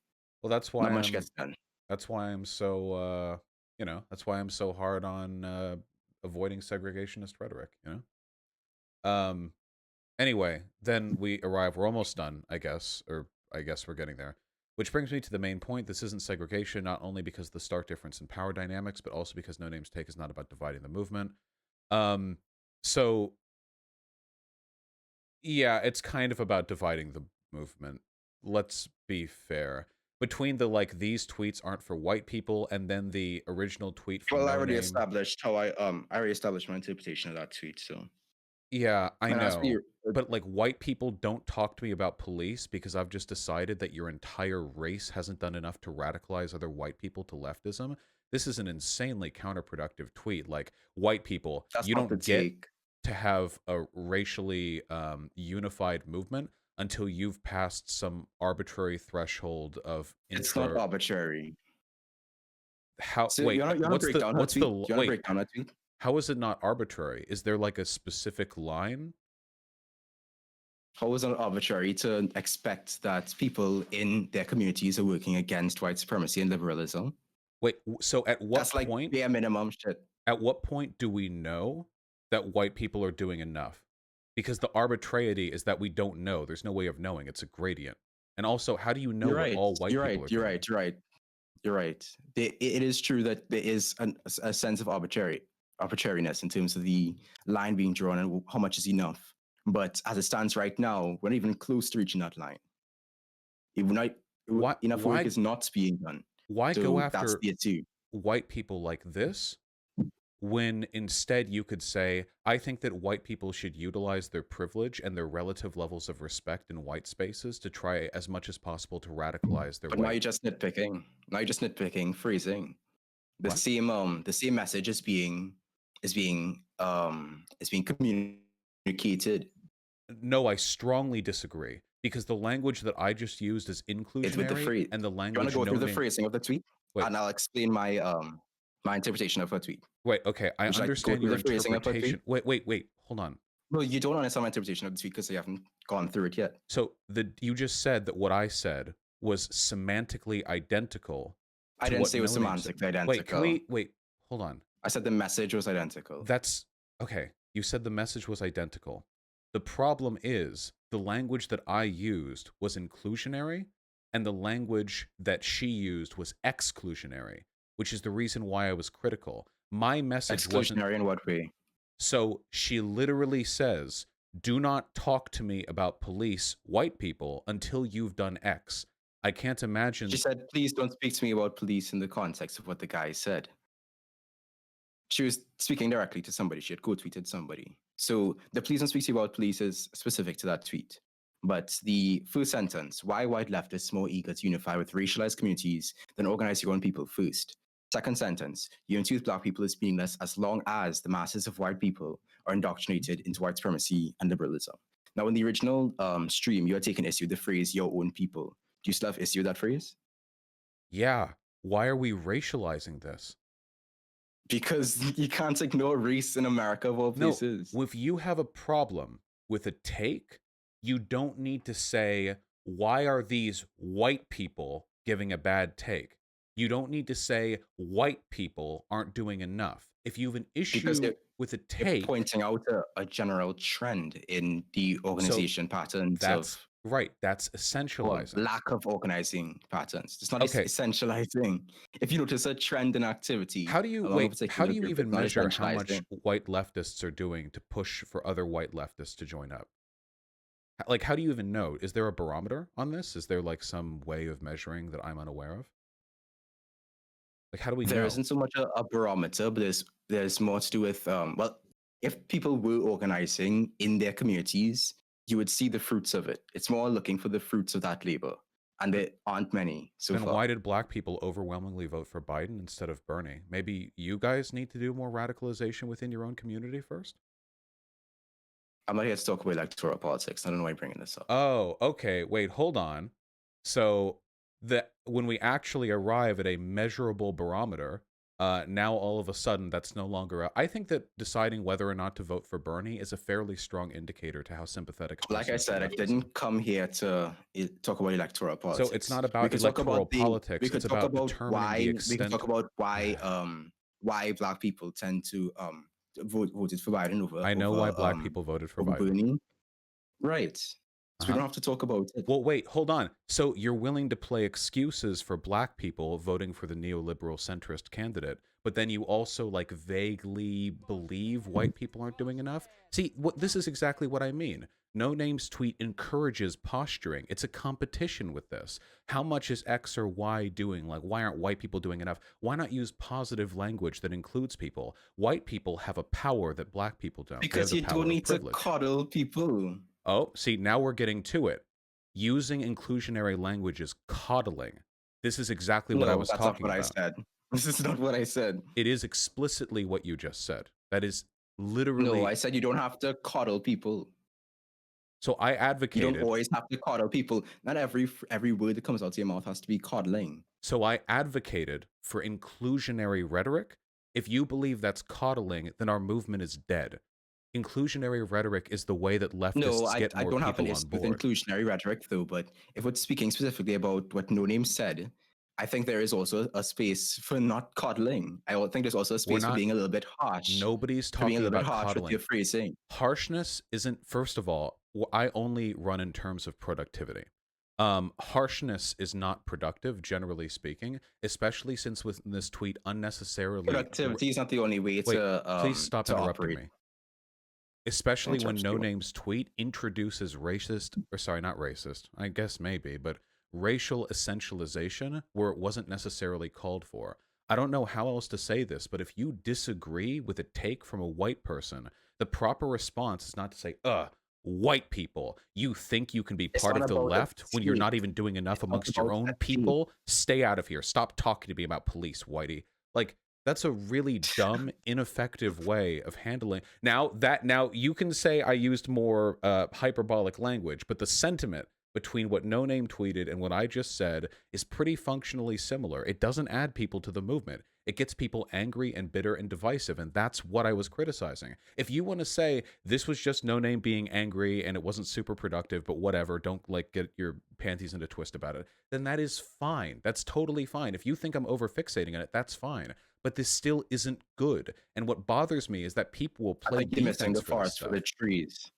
well, that's why not much gets done. That's why I'm so that's why I'm so hard on avoiding segregationist rhetoric. Anyway, then we arrive. We're almost done, I guess, or I guess we're getting there. Which brings me to the main point. This isn't segregation, not only because of the stark difference in power dynamics, but also because No Name's take is not about dividing the movement. So, yeah, it's kind of about dividing the movement. Let's be fair. Between the, like, these tweets aren't for white people, and then the original tweet from I already established how I already established my interpretation of that tweet, so... Yeah, I know. But like white people don't talk to me about police because I've just decided that your entire race hasn't done enough to radicalize other white people to leftism. This is an insanely counterproductive tweet. Like white people, you don't get to have a racially unified movement until you've passed some arbitrary threshold of It's not arbitrary. How so wait, what's the break down that tweet? How is it not arbitrary? Is there like a specific line? How is it arbitrary to expect that people in their communities are working against white supremacy and liberalism? Wait, so at what That's like point? bare minimum shit. At what point do we know that white people are doing enough? Because the arbitrarity is that we don't know. There's no way of knowing. It's a gradient. And also, how do you know what all white people are doing? You're right. It is true that there is a sense of arbitrariness in terms of the line being drawn and how much is enough. But as it stands right now, we're not even close to reaching that line. Enough work is not being done. Why go after white people like this when instead you could say, I think that white people should utilize their privilege and their relative levels of respect in white spaces to try as much as possible to radicalize their. But now you're just nitpicking. Now you're just nitpicking, phrasing. The same message is being communicated. No, I strongly disagree because the language that I just used is inclusionary, and the language. You want to go through the phrasing of the tweet, and I'll explain my my interpretation of her tweet. Wait, okay, I understand your interpretation. Wait, hold on. Well, you don't understand my interpretation of the tweet because you haven't gone through it yet. So you just said that what I said was semantically identical. I didn't say it was semantically identical. Wait, hold on. I said the message was identical. That's okay. You said the message was identical. The problem is the language that I used was inclusionary, and the language that she used was exclusionary, which is the reason why I was critical. My message wasn't... Exclusionary in what way? So she literally says, do not talk to me about police, white people, until you've done X. I can't imagine... She said, please don't speak to me about police in the context of what the guy said. She was speaking directly to somebody. She had quote tweeted somebody. So the please don't speak to you about police is specific to that tweet. But the first sentence, why white leftists more eager to unify with racialized communities than organize your own people first. Second sentence, unity with black people is meaningless as long as the masses of white people are indoctrinated into white supremacy and liberalism. Now, in the original stream, you had taken issue with the phrase your own people. Do you still have issue with that phrase? Yeah. Why are we racializing this? Because you can't ignore race in America of all places. No, if you have a problem with a take, you don't need to say, why are these white people giving a bad take? You don't need to say white people aren't doing enough. If you have an issue with a take, pointing out a general trend in the organization patterns of right. That's essentializing. Lack of organizing patterns. It's not essentializing. If you notice a trend in activity, how do you even measure how much white leftists are doing to push for other white leftists to join up? Like, how do you even know? Is there a barometer on this? Is there like some way of measuring that I'm unaware of? Like, how do we know? There isn't so much a barometer, but there's more to do with well, if people were organizing in their communities, you would see the fruits of it. It's more looking for the fruits of that labor, and there aren't many so far. Then why did black people overwhelmingly vote for Biden instead of Bernie? Maybe you guys need to do more radicalization within your own community first? I'm not here to talk about electoral politics. I don't know why you're bringing this up. Oh, okay. Wait, hold on. So when we actually arrive at a measurable barometer, now all of a sudden that's no longer I think that deciding whether or not to vote for Bernie is a fairly strong indicator to how sympathetic. Like I said, I didn't come here to talk about electoral politics. So it's not about electoral politics. We could talk about why. We can talk about why black people tend to voted for Biden over. I know why black people voted for Biden. Bernie. Right. So we don't have to talk about it. Well, wait, hold on. So you're willing to play excuses for black people voting for the neoliberal centrist candidate, but then you also like vaguely believe white people aren't doing enough? See, this is exactly what I mean. Noname's tweet encourages posturing. It's a competition with this. How much is X or Y doing? Like, why aren't white people doing enough? Why not use positive language that includes people? White people have a power that black people don't. Because you don't need to coddle people. Oh, see, now we're getting to it. Using inclusionary language is coddling. This is exactly what I was talking about. That's not what I said. This is not what I said. It is explicitly what you just said. That is literally... No, I said you don't have to coddle people. So I advocated... You don't always have to coddle people. Not every word that comes out of your mouth has to be coddling. So I advocated for inclusionary rhetoric. If you believe that's coddling, then our movement is dead. Inclusionary rhetoric is the way that leftists get more people on board. I don't have an issue with inclusionary rhetoric, though, but if we're speaking specifically about what Noname said, I think there is also a space for not coddling. I think there's also a space for being a little bit harsh. Nobody's talking about coddling. With your phrasing. Harshness isn't, first of all, I only run in terms of productivity. Harshness is not productive, generally speaking, especially since within this tweet unnecessarily... Productivity is not the only way to please stop interrupting me. Especially when Noname's tweet introduces not racist, I guess maybe, but racial essentialization where it wasn't necessarily called for. I don't know how else to say this, but if you disagree with a take from a white person, the proper response is not to say, white people, you think you can be part of the left when you're not even doing enough amongst your own people? Stay out of here. Stop talking to me about police, whitey. Like, that's a really dumb, ineffective way of handling. Now you can say I used more hyperbolic language, but the sentiment between what Noname tweeted and what I just said is pretty functionally similar. It doesn't add people to the movement. It gets people angry and bitter and divisive, and that's what I was criticizing. If you want to say this was just Noname being angry and it wasn't super productive, but whatever, don't like get your panties in a twist about it, then that is fine. That's totally fine. If you think I'm over-fixating on it, that's fine. But this still isn't good. And what bothers me is that people will play defense for this stuff. For the trees.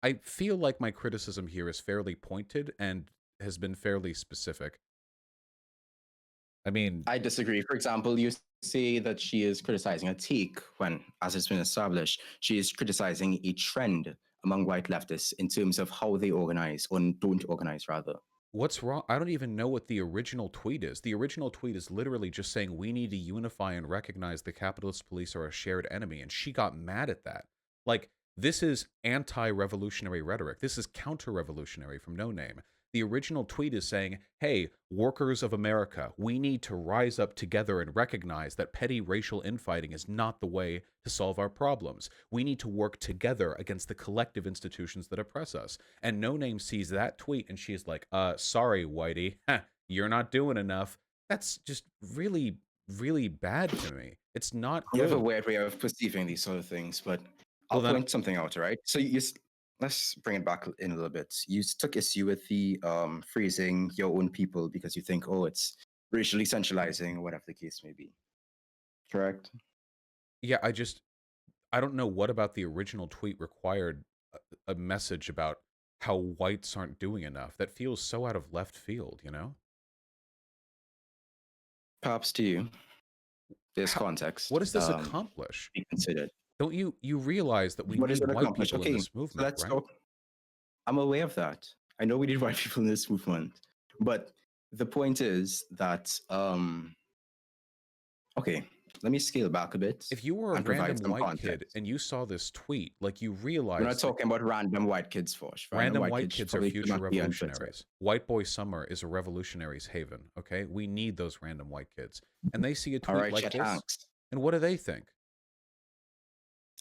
I feel like my criticism here is fairly pointed and has been fairly specific. I mean... I disagree. For example, you say that she is criticizing a take when, as it's been established, she is criticizing a trend among white leftists in terms of how they organize, or don't organize, rather. What's wrong? I don't even know what the original tweet is. The original tweet is literally just saying we need to unify and recognize the capitalist police are a shared enemy, and she got mad at that. Like, this is anti-revolutionary rhetoric. This is counter-revolutionary from Noname. The original tweet is saying, hey, workers of America, we need to rise up together and recognize that petty racial infighting is not the way to solve our problems. We need to work together against the collective institutions that oppress us. And Noname sees that tweet and she is like, sorry, Whitey, you're not doing enough. That's just really, really bad to me. It's not You have a good. weird way of perceiving these sort of things, but Well, I'll then, point something out, right? So let's bring it back in a little bit. You took issue with the freezing your own people because you think, oh, it's racially centralizing or whatever the case may be. Correct? yeah, I don't know what about the original tweet required a message about how whites aren't doing enough. That feels so out of left field, you know? Perhaps to you, there's How, context what does this accomplish? be considered. Don't you realize that we What is need it white accomplish? people in Okay, this so movement, let's right? talk. I'm aware of that. I know we need white people in this movement, but the point is that okay, let me scale back a bit If you were a and provide random some white kid context. and you saw this tweet, like you We're not realize that talking about random white kids, Vaush. Random random white white kids kids are probably should future not be on Twitter. revolutionaries. White Boy Summer is a revolutionary's haven, okay? We need those random white kids. And they see a All tweet right, like Chet this, Hanks. and what do they think?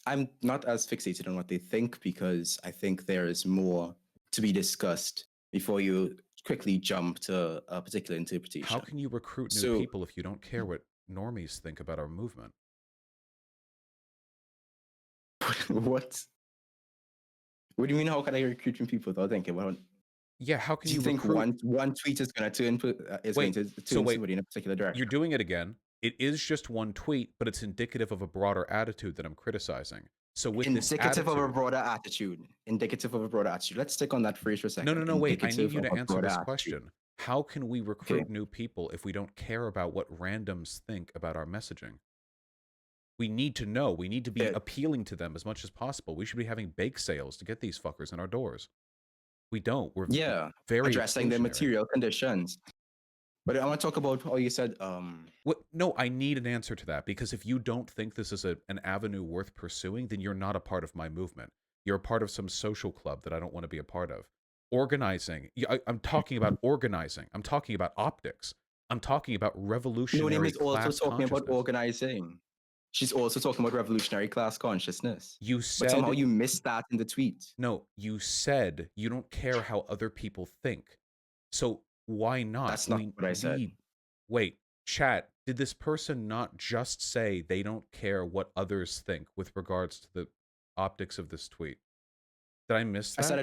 I'm not as fixated on what they think because I think there is more to be discussed before you quickly jump to a particular How interpretation. can you recruit new So, people if you don't care what normies think about our movement? what? What do you mean? How can I recruit new people without thinking about? Yeah, how can Do you you think recruit? one tweet is going to Wait, so turn wait, somebody in a particular you're direction? doing it again. It is just one tweet, but it's indicative of a broader attitude that I'm criticizing. So with this Indicative of a attitude, broader attitude. Indicative of a broader attitude. Let's stick on that phrase for a no, no, second. no, wait, I need Indicative you of to a answer broader this attitude. question. How can we Okay. recruit new people if we don't care about what randoms think about our messaging? We need to know. We need to be Yeah, appealing to them as much as possible. We should be having bake sales to get these fuckers in our doors. We don't. We're yeah, very addressing the exclusionary. material conditions. But I want to talk about how you said What? No, I need an answer to that because if you don't think this is an avenue worth pursuing, then you're not a part of my movement. You're a part of some social club that I don't want to be a part of. Organizing. I'm talking about organizing. I'm talking about optics. I'm talking about Noname revolutionary is also class talking about consciousness. organizing. She's also talking about revolutionary class consciousness. You But somehow said, you missed that in the tweet. no, you said you don't care how other people think. So why not? That's not what I said. Wait, chat, did this person not just say they don't care what others think with regards to the optics of this tweet? Did I miss I said that? I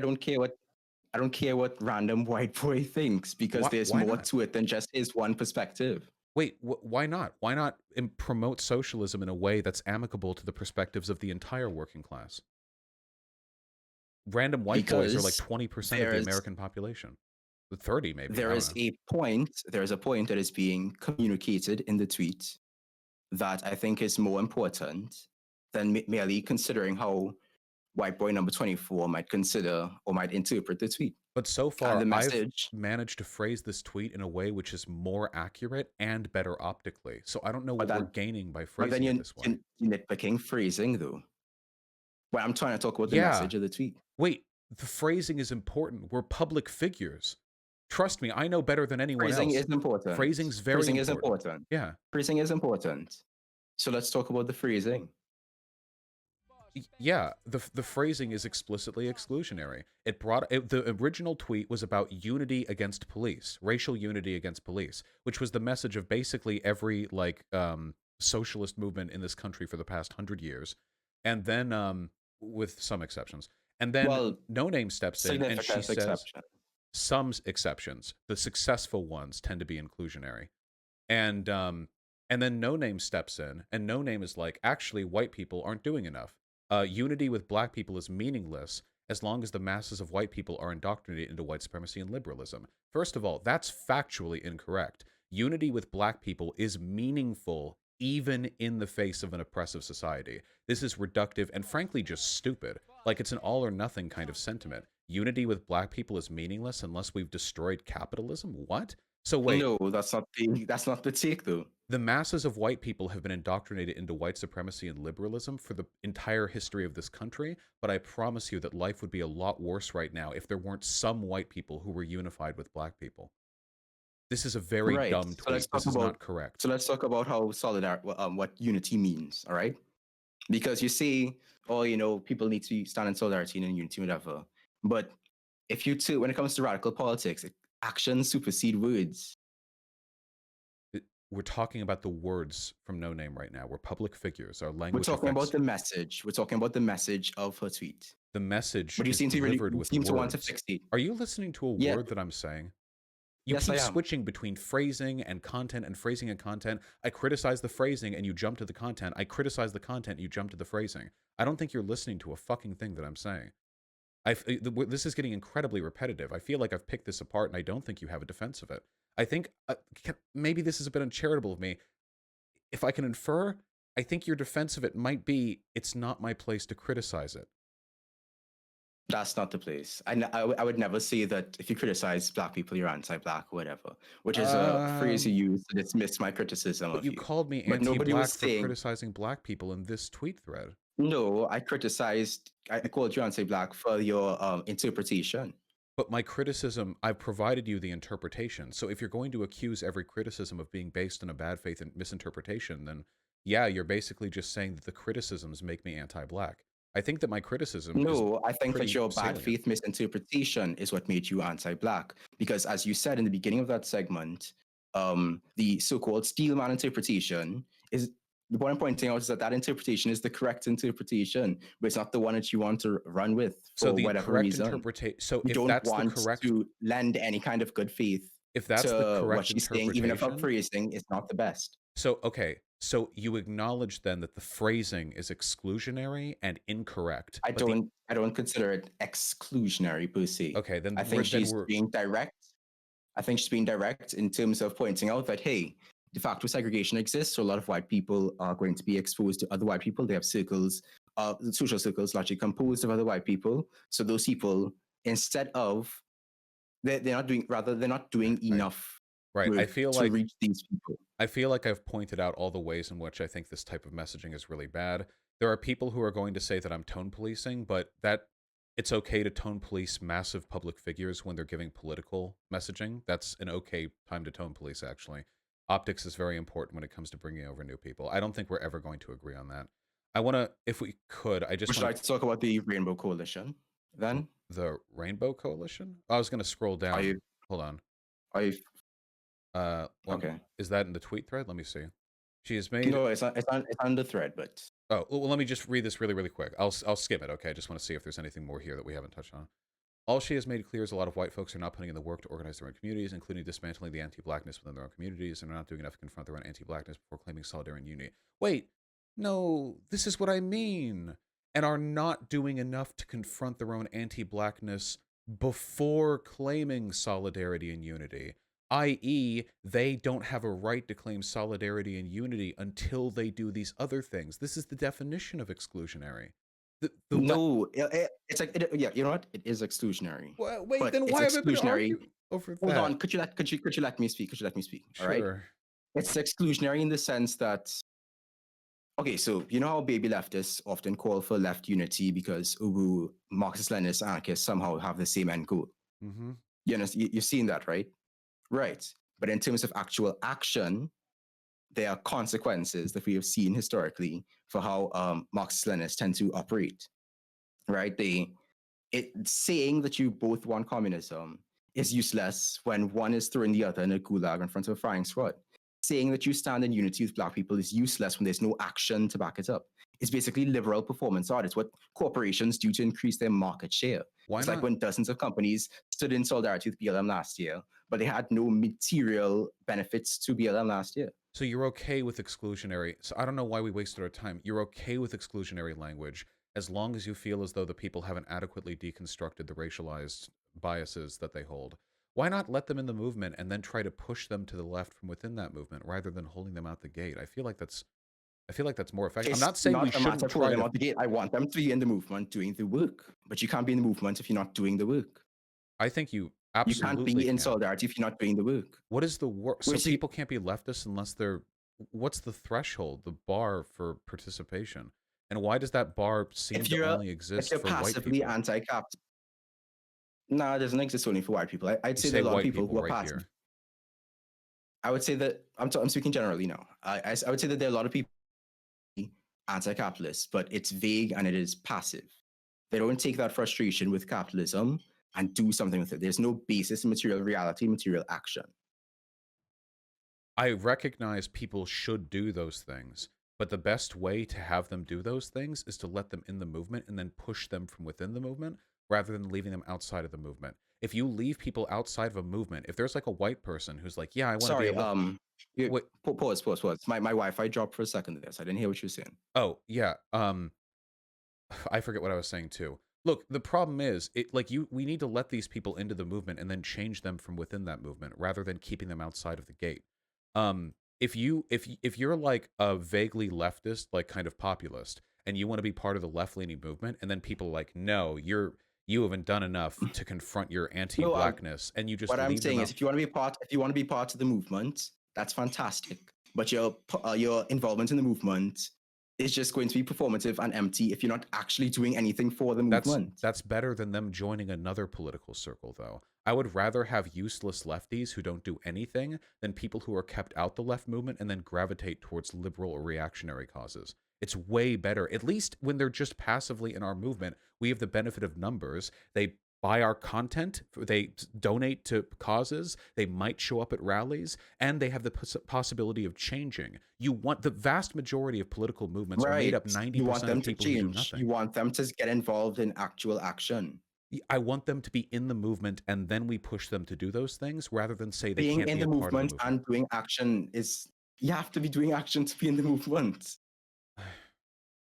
don't care what random white boy thinks because there's Why more not? to it than just his one perspective. Wait, why not? Why not promote socialism in a way that's amicable to the perspectives of the entire working class? Random white boys are like Because 20% of the there's American population. 30 maybe, there I don't is know. a point that is being communicated in the tweet that I think is more important than merely considering how white boy number 24 might consider or might interpret the tweet. But so And the far, I've message, managed to phrase this tweet in a way which is more accurate and better optically. So I don't know but what we're then, gaining by but then phrasing it this way. you're nitpicking phrasing though. Well, I'm trying to talk about the Yeah. message of the tweet. Wait, the phrasing is important. We're public figures. Trust me, I know better than anyone Phrasing else. is important. Phrasing's very Phrasing is important. important. Yeah. Phrasing is important. So let's talk about the phrasing. Yeah, the phrasing is explicitly exclusionary. The original tweet was about unity against police, racial unity against police, which was the message of basically every socialist movement in this country for the past 100 years, and then with some exceptions, and then Well, Noname steps in and she significant says exception. some exceptions, the successful ones tend to be inclusionary, and then Noname steps in, and Noname is like, actually, white people aren't doing enough. Unity with black people is meaningless as long as the masses of white people are indoctrinated into white supremacy and liberalism. First of all, that's factually incorrect. Unity with black people is meaningful even in the face of an oppressive society. This is reductive and frankly just stupid. Like, it's an all or nothing kind of sentiment. Unity with black people is meaningless unless we've destroyed capitalism? What? So wait, No, that's not the take though. the masses of white people have been indoctrinated into white supremacy and liberalism for the entire history of this country, but I promise you that life would be a lot worse right now if there weren't some white people who were unified with black people. This is a very Right. dumb tweet. This is not correct. So let's talk about how what unity means. All right. Because you say, oh, people need to stand in solidarity and in unity, whatever. But when it comes to radical politics, actions supersede words. We're talking about the words from Noname right now. We're public figures. Our We're language talking affects about the message. We're talking about the message of her tweet. the message But you is seem to really delivered with seem to want to words. fixate. Are you listening to a Yeah. word that I'm saying? You Yes, keep I am. switching between phrasing and content and phrasing and content. I criticize the phrasing and you jump to the content. I criticize the content and you jump to the phrasing. I don't think you're listening to a fucking thing that I'm saying. This is getting incredibly repetitive. I feel like I've picked this apart and I don't think you have a defense of it. I think maybe this is a bit uncharitable of me. If I can infer, I think your defense of it might be, it's not my place to criticize it. That's not the place. I would never say that if you criticize black people, you're anti-black or whatever, which is a phrase you use to dismiss my criticism But of you you. called me But nobody was anti-black for saying, criticizing black people in this tweet thread. no, I called you anti-black for your interpretation. But my criticism, I've provided you the interpretation. So if you're going to accuse every criticism of being based on a bad faith and misinterpretation, then yeah, you're basically just saying that the criticisms make me anti-black. I think that my criticism No, I think pretty that your bad salient. faith misinterpretation is what made you anti-black. Because as you said in the beginning of that segment, the so-called Steelman interpretation is what I'm pointing out is that interpretation is the correct interpretation, but it's not the one that you want to run with for So the whatever correct reason. interpretation. So You if don't that's the want correct, to lend any kind of good faith if that's the to correct what she's saying, even if her interpretation, phrasing is not the best. so okay, so you acknowledge then that the phrasing is exclusionary and incorrect. I don't consider it exclusionary per se. Okay, then I think she's being direct. I think she's being direct in terms of pointing out that, hey, de facto segregation exists, so a lot of white people are going to be exposed to other white people. They have circles, social circles largely composed of other white people. So those people, instead of, they're not doing enough right. I feel to like reach these people. I feel like I've pointed out all the ways in which I think this type of messaging is really bad. There are people who are going to say that I'm tone policing, but that it's okay to tone police massive public figures when they're giving political messaging. That's an okay time to tone police, actually. Optics is very important when it comes to bringing over new people. I don't think we're ever going to agree on that. I want to, if we could, I just Would you like to talk about the Rainbow Coalition then? The Rainbow Coalition? I was going to scroll down. Hold on. Okay. Is that in the tweet thread? Let me see. She has made... No, it's on the thread, but... Oh, well, let me just read this really, really quick. I'll skim it, okay? I just want to see if there's anything more here that we haven't touched on. All she has made clear is a lot of white folks are not putting in the work to organize their own communities, including dismantling the anti-blackness within their own communities, and are not doing enough to confront their own anti-blackness before claiming solidarity and unity. Wait, no, this is what I mean. And are not doing enough to confront their own anti-blackness before claiming solidarity and unity. I.e., they don't have a right to claim solidarity and unity until they do these other things. This is the definition of exclusionary. No, it's like yeah. You know what? It is exclusionary. Well, wait, then why have I been arguing over that? Hold on. Could you let me speak? Could you let me speak? All right. Sure. It's exclusionary in the sense that. Okay, so you know how baby leftists often call for left unity because Marxist, Leninist, anarchists somehow have the same end goal. Mm-hmm. You've seen that, right? Right. But in terms of actual action, there are consequences that we have seen historically for how Marxist Leninists tend to operate. Right? Saying that you both want communism is useless when one is throwing the other in a gulag in front of a firing squad. Saying that you stand in unity with black people is useless when there's no action to back it up. It's basically liberal performance art. It's what corporations do to increase their market share. It's like when dozens of companies stood in solidarity with BLM last year, but they had no material benefits to BLM last year. So you're okay with exclusionary. So I don't know why we wasted our time. You're okay with exclusionary language as long as you feel as though the people haven't adequately deconstructed the racialized biases that they hold. Why not let them in the movement and then try to push them to the left from within that movement rather than holding them out the gate? I feel like that's more effective. I'm It's not saying we not a matter shouldn't of holding try them to. out the gate. I want them to be in the movement doing the work, but you can't be in the movement if you're not doing the work. I think you You can't absolutely be in can. solidarity if you're not doing the work. What is the work? So Which, people can't be leftists unless they're. What's the threshold, the bar for participation, and why does that bar seem if to you're only if exist you're for white passively people? anti-cap, no, it doesn't exist only for white people. I'd You say there say are a lot of white people people who are right passive. here. I would say that I'm speaking generally now. I would say that there are a lot of people anti-capitalist, but it's vague and it is passive. They don't take that frustration with capitalism and do something with it. There's no basis in material reality, material action. I recognize people should do those things, but the best way to have them do those things is to let them in the movement and then push them from within the movement rather than leaving them outside of the movement. If you leave people outside of a movement, if there's like a white person who's like, yeah, I want to be Sorry, able. Wait, pause. My Wi-Fi dropped for a second there, so I didn't hear what you were saying. oh, yeah. I forget what I was saying too. Look, the problem is, we need to let these people into the movement and then change them from within that movement rather than keeping them outside of the gate. If you're like a vaguely leftist, like kind of populist, and you want to be part of the left-leaning movement, and then people are like, no, you haven't done enough to confront your No, anti-blackness, and you just what I'm leave them saying is, out. if you want to be part of the movement, that's fantastic. But your involvement in the movement is just going to be performative and empty if you're not actually doing anything for the That's movement. that's better than them joining another political circle, though. I would rather have useless lefties who don't do anything than people who are kept out the left movement and then gravitate towards liberal or reactionary causes. It's way better. At least when they're just passively in our movement, we have the benefit of numbers. They buy our content, they donate to causes, they might show up at rallies, and they have the possibility of changing. You want the vast majority of political movements are made Right. up You want 90% of them to people who do change. nothing. You want them to get involved in actual action. I want them to be in the movement, and then we push them to do those things rather than say they Being can't in be the a part of the movement movement. and doing action is, you have to be doing action to be in the movement.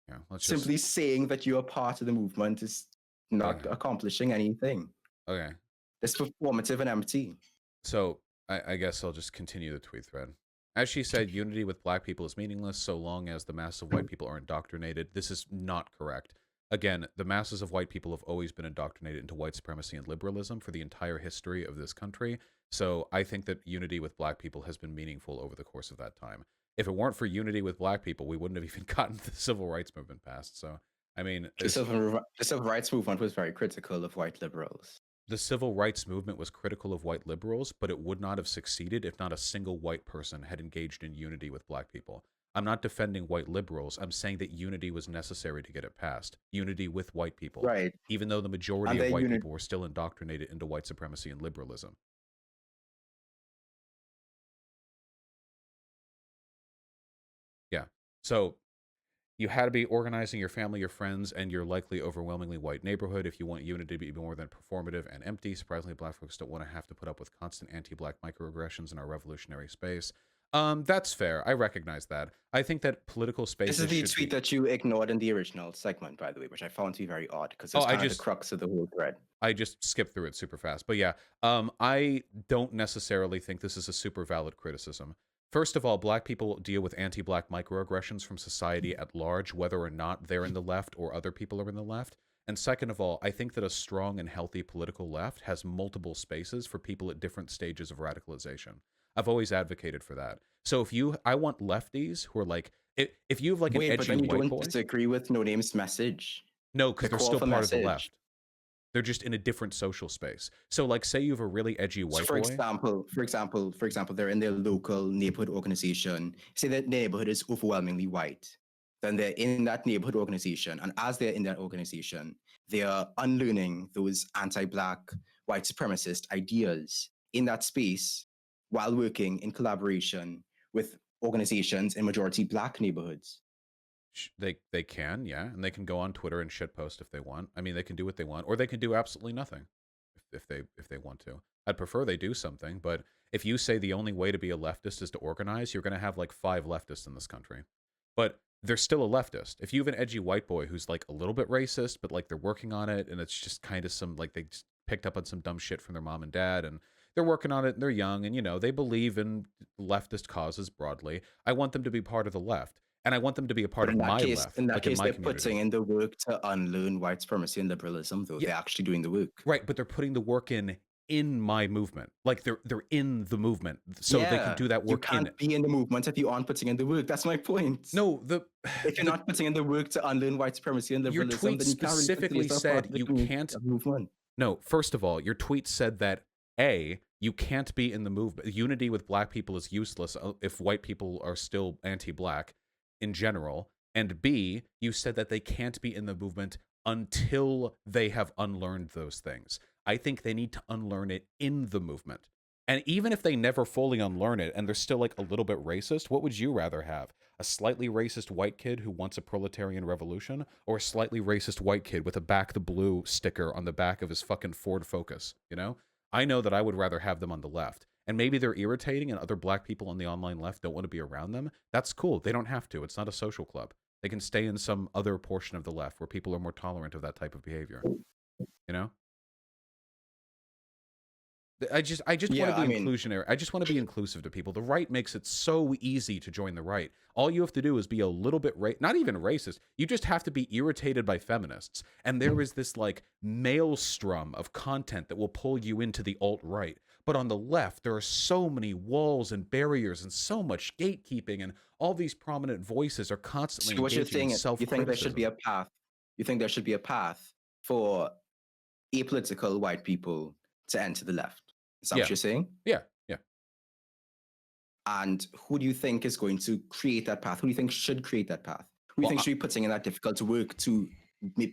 Yeah, let's just. Simply saying that you are part of the movement is not Okay. accomplishing anything. Okay. It's performative and empty. So I guess I'll just continue the tweet thread. As she said, unity with black people is meaningless so long as the masses of white people are indoctrinated. This is not correct. Again, the masses of white people have always been indoctrinated into white supremacy and liberalism for the entire history of this country. So I think that unity with black people has been meaningful over the course of that time. If it weren't for unity with black people, we wouldn't have even gotten the civil rights movement passed. So, I mean, The civil rights movement was very critical of white liberals. the civil rights movement was critical of white liberals, but it would not have succeeded if not a single white person had engaged in unity with black people. I'm not defending white liberals. I'm saying that unity was necessary to get it passed. Unity with white people, Right. even though the majority And of their white unit people were still indoctrinated into white supremacy and liberalism. Yeah. So you had to be organizing your family, your friends, and your likely overwhelmingly white neighborhood if you want unity to be more than performative and empty. Surprisingly, black folks don't want to have to put up with constant anti-black microaggressions in our revolutionary space. That's fair. I recognize that. I think that political This spaces is the should tweet be. that you ignored in the original segment, by the way, which I found to be very odd because Oh, it's kind of the crux of the whole thread. I just skipped through it super fast. But yeah, I don't necessarily think this is a super valid criticism. First of all, black people deal with anti-black microaggressions from society at large, whether or not they're in the left or other people are in the left. And second of all, I think that a strong and healthy political left has multiple spaces for people at different stages of radicalization. I've always advocated for that. So I want lefties who are like, if you have like an Wait, but edgy then you white don't boy, disagree with Noname's message. no, because The they're call still for part of the message. left. They're just in a different social space. So, like, say you have a really edgy So, white for boy. example, they're in their local neighborhood organization. Say that neighborhood is overwhelmingly white. Then they're in that neighborhood organization, and as they're in that organization, they are unlearning those anti-black, white supremacist ideas in that space while working in collaboration with organizations in majority black neighborhoods. They can, yeah, and they can go on Twitter and shitpost if they want. I mean, they can do what they want, or they can do absolutely nothing if they want to. I'd prefer they do something, but if you say the only way to be a leftist is to organize, you're going to have like 5 leftists in this country. But they're still a leftist. If you have an edgy white boy who's like a little bit racist, but like they're working on it, and it's just kind of some like they just picked up on some dumb shit from their mom and dad, and They're working on it, and they're young, and, you know, they believe in leftist causes broadly. I want them to be part of the left, and I want them to be a part But of my left, in that like in case, my they're community. putting in the work to unlearn white supremacy and liberalism, though. Yeah, They're actually doing the work. right, but they're putting the work in my movement. Like they're in the movement, so they can Yeah, do that you work in can't it. be in the movement if you aren't putting in the work. That's my point. No, If you're not putting in the work to unlearn white supremacy and your liberalism, tweet then you can't really consider specifically yourself part said of the you community can't. of the movement. No, first of all, your tweet said that A, you can't be in the movement. Unity with black people is useless if white people are still anti-black in general. And B, you said that they can't be in the movement until they have unlearned those things. I think they need to unlearn it in the movement. And even if they never fully unlearn it and they're still like a little bit racist, what would you rather have? A slightly racist white kid who wants a proletarian revolution, or a slightly racist white kid with a Back the Blue sticker on the back of his fucking Ford Focus, you know? I know that I would rather have them on the left. And maybe they're irritating and other black people on the online left don't want to be around them. That's cool. They don't have to. It's not a social club. They can stay in some other portion of the left where people are more tolerant of that type of behavior. You know? I just want Yeah, to I be mean, inclusionary. I just want to be inclusive to people. The right makes it so easy to join the right. All you have to do is be a little bit not even racist. You just have to be irritated by feminists. And there is this like maelstrom of content that will pull you into the alt-right. But on the left, there are so many walls and barriers and so much gatekeeping, and all these prominent voices are constantly so what you're engaging in saying is you think there should be self-criticism. a path. You think there should be a path for apolitical white people to enter the left. Is that Yeah. what you're saying? Yeah. Yeah. And who do you think is going to create that path? Who do you think should create that path? Who do you Well, think should be putting in that difficult work to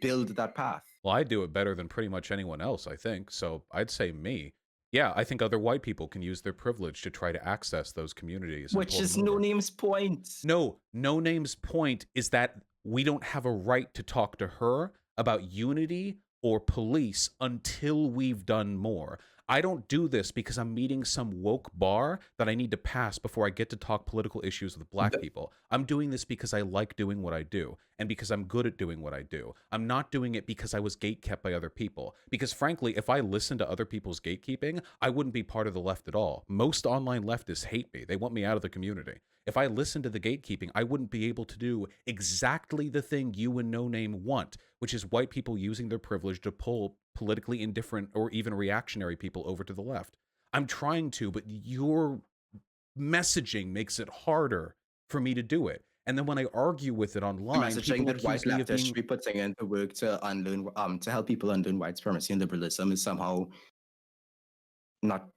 build that path? Well, I do it better than pretty much anyone else, I think. So I'd say me. Yeah, I think other white people can use their privilege to try to access those communities and Which pull is them over. Noname's point. No, Noname's point is that we don't have a right to talk to her about unity or police until we've done more. I don't do this because I'm meeting some woke bar that I need to pass before I get to talk political issues with black people. I'm doing this because I like doing what I do and because I'm good at doing what I do. I'm not doing it because I was gatekept by other people. Because frankly, if I listened to other people's gatekeeping, I wouldn't be part of the left at all. Most online leftists hate me. They want me out of the community. If I listened to the gatekeeping, I wouldn't be able to do exactly the thing you and Noname want, which is white people using their privilege to pull politically indifferent or even reactionary people over to the left. I'm trying to, but your messaging makes it harder for me to do it. And then when I argue with it online, messaging people that white accuse me of leftists being... should be putting in the work to unlearn, to help people unlearn white supremacy and liberalism is somehow not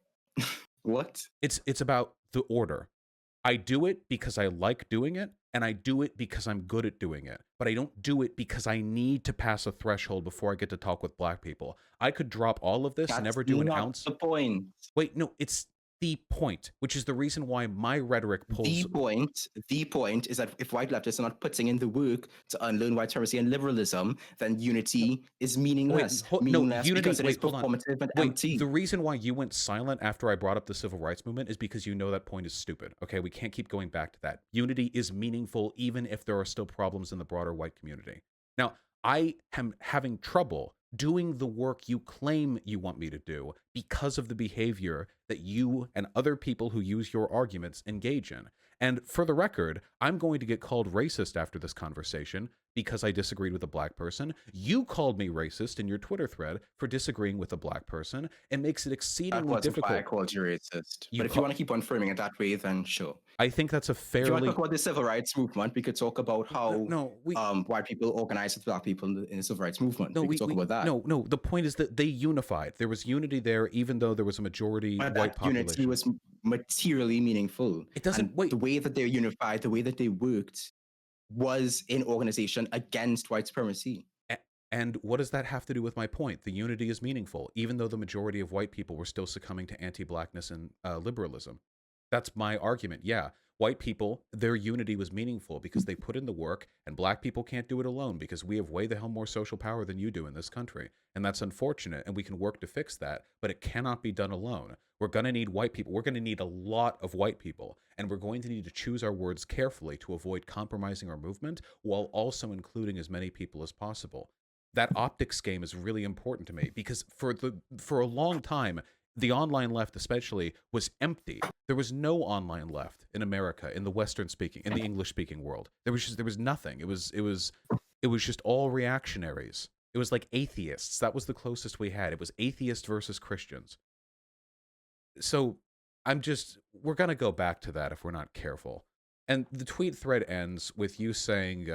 what? It's about the order. I do it because I like doing it, and I do it because I'm good at doing it. But I don't do it because I need to pass a threshold before I get to talk with black people. I could drop all of this, That's never do an not ounce. the point. Wait, no, it's the point, which is the reason why my rhetoric pulls... The point is that if white leftists are not putting in the work to unlearn white supremacy and liberalism, then unity is meaningless. Meaningless because it is performative and empty. The reason why you went silent after I brought up the civil rights movement is because you know that point is stupid. Okay, we can't keep going back to that. Unity is meaningful even if there are still problems in the broader white community. Now, I am having trouble doing the work you claim you want me to do because of the behavior that you and other people who use your arguments engage in. And for the record, I'm going to get called racist after this conversation because I disagreed with a black person. You called me racist in your Twitter thread for disagreeing with a black person. It makes it exceedingly difficult. I called you racist. But if you want to keep on framing it that way, then sure. I think that's a fairly... If you want to talk about the civil rights movement, we could talk about how white people organized with black people in the civil rights movement. We could talk about that. No. The point is that they unified. There was unity there, even though there was a majority white population. Unity was materially meaningful. It doesn't... The way that they're unified, the way that they worked, was in organization against white supremacy. And what does that have to do with my point? The unity is meaningful, even though the majority of white people were still succumbing to anti-blackness and liberalism. That's my argument. Yeah, white people, their unity was meaningful because they put in the work, and black people can't do it alone because we have way the hell more social power than you do in this country. And that's unfortunate, and we can work to fix that, but it cannot be done alone. We're going to need white people. We're going to need a lot of white people, and we're going to need to choose our words carefully to avoid compromising our movement while also including as many people as possible. That optics game is really important to me because for a long time, the online left especially was empty. There was no online left in America, in the Western speaking, in the English speaking world. There was nothing. It was just all reactionaries. It was like atheists. That was the closest we had. It was atheist versus Christians. So we're going to go back to that if we're not careful. And the tweet thread ends with you saying,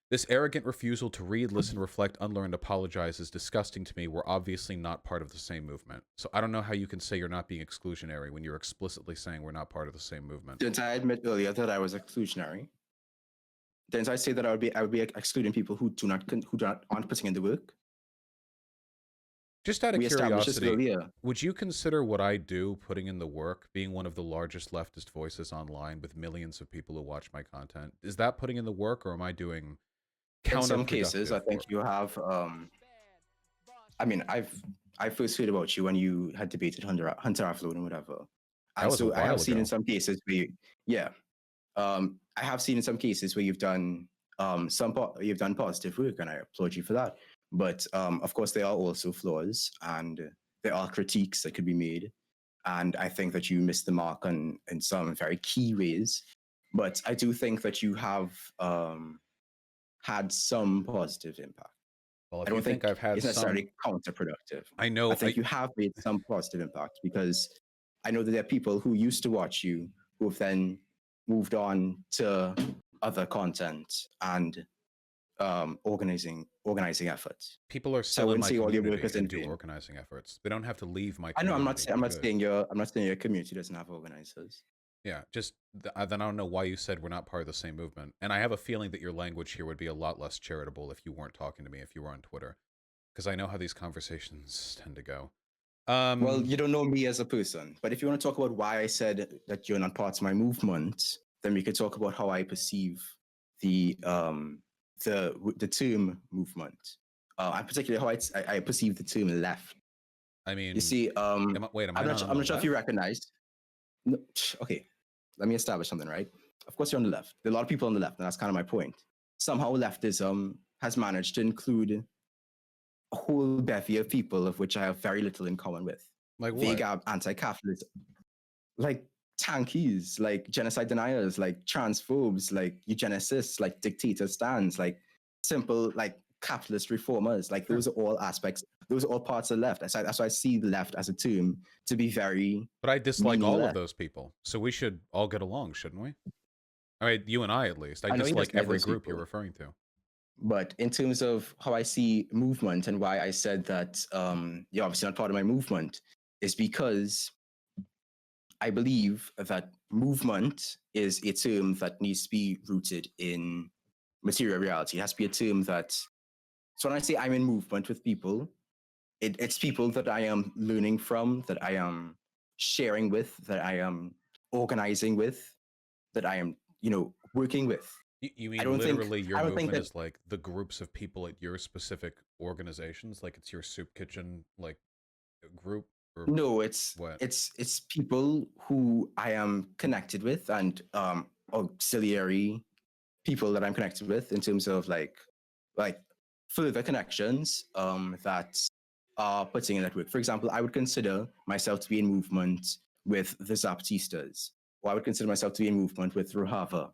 this arrogant refusal to read, listen, reflect, unlearn, apologize is disgusting to me. We're obviously not part of the same movement. So I don't know how you can say you're not being exclusionary when you're explicitly saying we're not part of the same movement. Didn't I admit earlier that I was exclusionary? Didn't I say that I would be excluding people who aren't putting in the work? Just out of curiosity, would you consider what I do, putting in the work, being one of the largest leftist voices online with millions of people who watch my content? Is that putting in the work, or am I doing counterproductive? In some cases, I think you have. I mean, I first heard about you when you had debated Hunter Affleck and whatever. And so I have seen in some cases where, I have seen in some cases where you've done you've done positive work, and I applaud you for that. But of course, there are also flaws, and there are critiques that could be made. And I think that you missed the mark in some very key ways. But I do think that you have had some positive impact. Well, I don't think I've had it's necessarily counterproductive. I know. I think you have made some positive impact, because I know that there are people who used to watch you who have then moved on to other content and organizing efforts. People are still in my community and do organizing efforts. They don't have to leave my community. I know. I'm not saying your community doesn't have organizers. Yeah, just then I don't know why you said we're not part of the same movement. And I have a feeling that your language here would be a lot less charitable if you weren't talking to me, if you were on Twitter, because I know how these conversations tend to go. Well, you don't know me as a person, but if you want to talk about why I said that you're not part of my movement, then we could talk about how I perceive the term movement, and particularly how I perceive the term left. I mean, you see, I'm not sure if you recognize. No, okay, let me establish something, right? Of course, you're on the left. There are a lot of people on the left, and that's kind of my point. Somehow, leftism has managed to include a whole bevy of people of which I have very little in common with. Like what? Vague anti-Catholics, like tankies, like genocide deniers, like transphobes, like eugenicists, like dictator stands, like simple, like capitalist reformers. Like those are all aspects. Those are all parts of the left. That's why I see the left as a term to be very. But I dislike all of those people. So we should all get along, shouldn't we? All right, you and I at least. I dislike every group you're referring to. But in terms of how I see movement and why I said that you're obviously not part of my movement, is because I believe that movement is a term that needs to be rooted in material reality. It has to be a term that. So when I say I'm in movement with people, it's people that I am learning from, that I am sharing with, that I am organizing with, that I am, working with. You mean literally your movement is like the groups of people at your specific organizations? Like it's your soup kitchen, like, group? Or no, it's people who I am connected with, and auxiliary people that I'm connected with in terms of like further connections that are putting in that work. For example, I would consider myself to be in movement with the Zaptistas, or I would consider myself to be in movement with Rojava,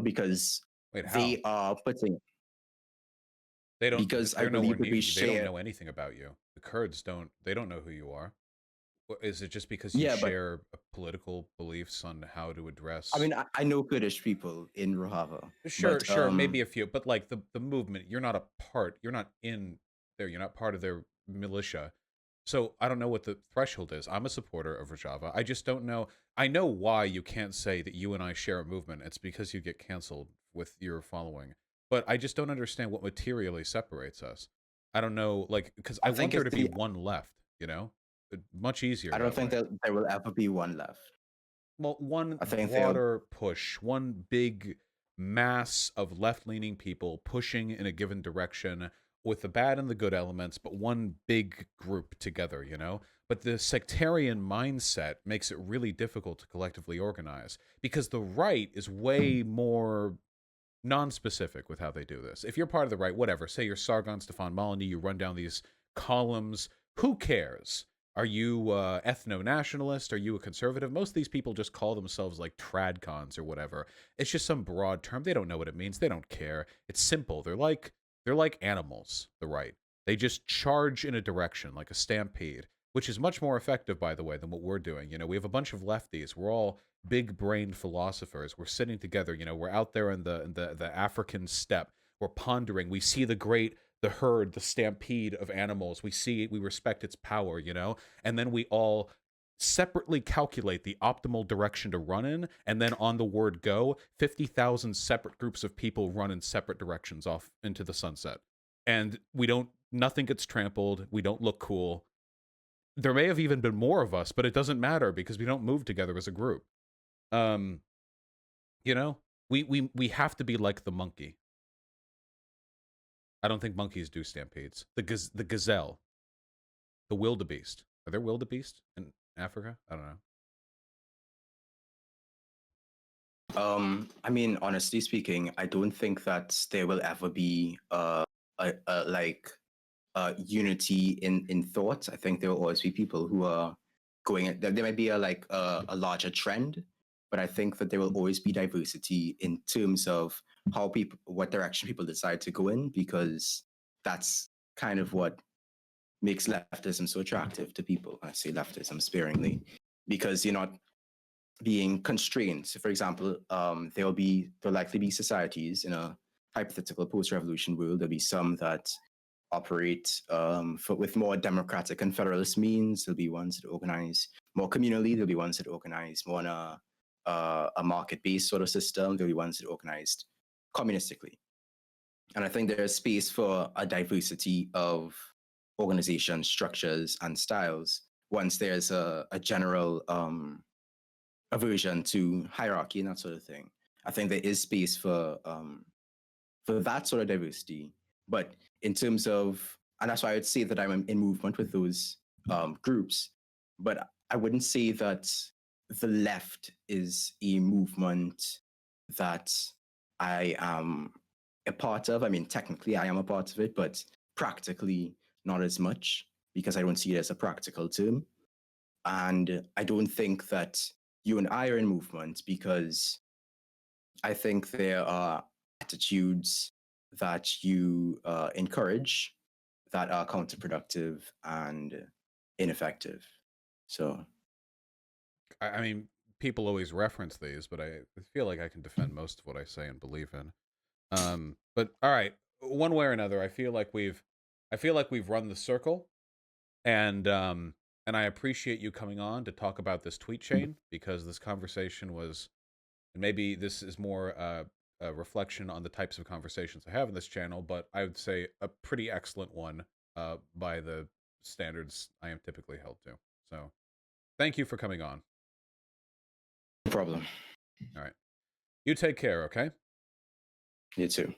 because they are putting. They don't, because I believe that we share. They don't know anything about you. The Kurds don't. They don't know who you are. Is it just because you share political beliefs on how to address? I mean, I know Kurdish people in Rojava. Sure, maybe a few, but like the movement, you're not a part. You're not in there. You're not part of their militia. So I don't know what the threshold is. I'm a supporter of Rojava. I just don't know. I know why you can't say that you and I share a movement. It's because you get canceled with your following. But I just don't understand what materially separates us. I don't know, like, because I want there to be one left, much easier. I don't think that there will ever be one left. Well, one broader push, one big mass of left-leaning people pushing in a given direction with the bad and the good elements, but one big group together, But the sectarian mindset makes it really difficult to collectively organize, because the right is way more non-specific with how they do this. If you're part of the right, whatever, say you're Sargon, Stefan Molyneux, you run down these columns Who cares? Are you ethno-nationalist? Are you a conservative? Most of these people just call themselves like tradcons or whatever. It's just some broad term. They don't know what it means. They don't care. It's simple. They're like animals, the right. They just charge in a direction like a stampede, which is much more effective, by the way, than what we're doing. We have a bunch of lefties. We're all big-brained philosophers. We're sitting together. We're out there in the African steppe. We're pondering. We see the herd, the stampede of animals. We see it, we respect its power, and then we all separately calculate the optimal direction to run in, and then on the word go, 50,000 separate groups of people run in separate directions off into the sunset. And nothing gets trampled, we don't look cool. There may have even been more of us, but it doesn't matter because we don't move together as a group. We have to be like the monkey. I don't think monkeys do stampedes. The gazelle, the wildebeest. Are there wildebeest in Africa? I don't know. I mean, honestly speaking, I don't think that there will ever be unity in thought. I think there will always be people who are going. There might be a larger trend, but I think that there will always be diversity in terms of what direction people decide to go in, because that's kind of what makes leftism so attractive to people. I say leftism sparingly, because you're not being constrained. So, for example, there'll likely be societies in a hypothetical post-revolution world. There'll be some that operate with more democratic and federalist means. There'll be ones that organize more communally. There'll be ones that organize more on a market-based sort of system. There'll be ones that organized communistically. And I think there's space for a diversity of organization structures and styles once there's a general aversion to hierarchy and that sort of thing. I think there is space for that sort of diversity. But in terms of, and that's why I would say that I'm in movement with those groups, but I wouldn't say that the left is a movement that I am a part of. I mean, technically I am a part of it, but practically not as much, because I don't see it as a practical term. And I don't think that you and I are in movement, because I think there are attitudes that you encourage that are counterproductive and ineffective. So, I mean, people always reference these, but I feel like I can defend most of what I say and believe in. But all right, one way or another, I feel like we've run the circle, and I appreciate you coming on to talk about this tweet chain, because this conversation was, and maybe this is more a reflection on the types of conversations I have in this channel, but I would say a pretty excellent one by the standards I am typically held to. So, thank you for coming on. no problem. All right. You take care, okay? You too.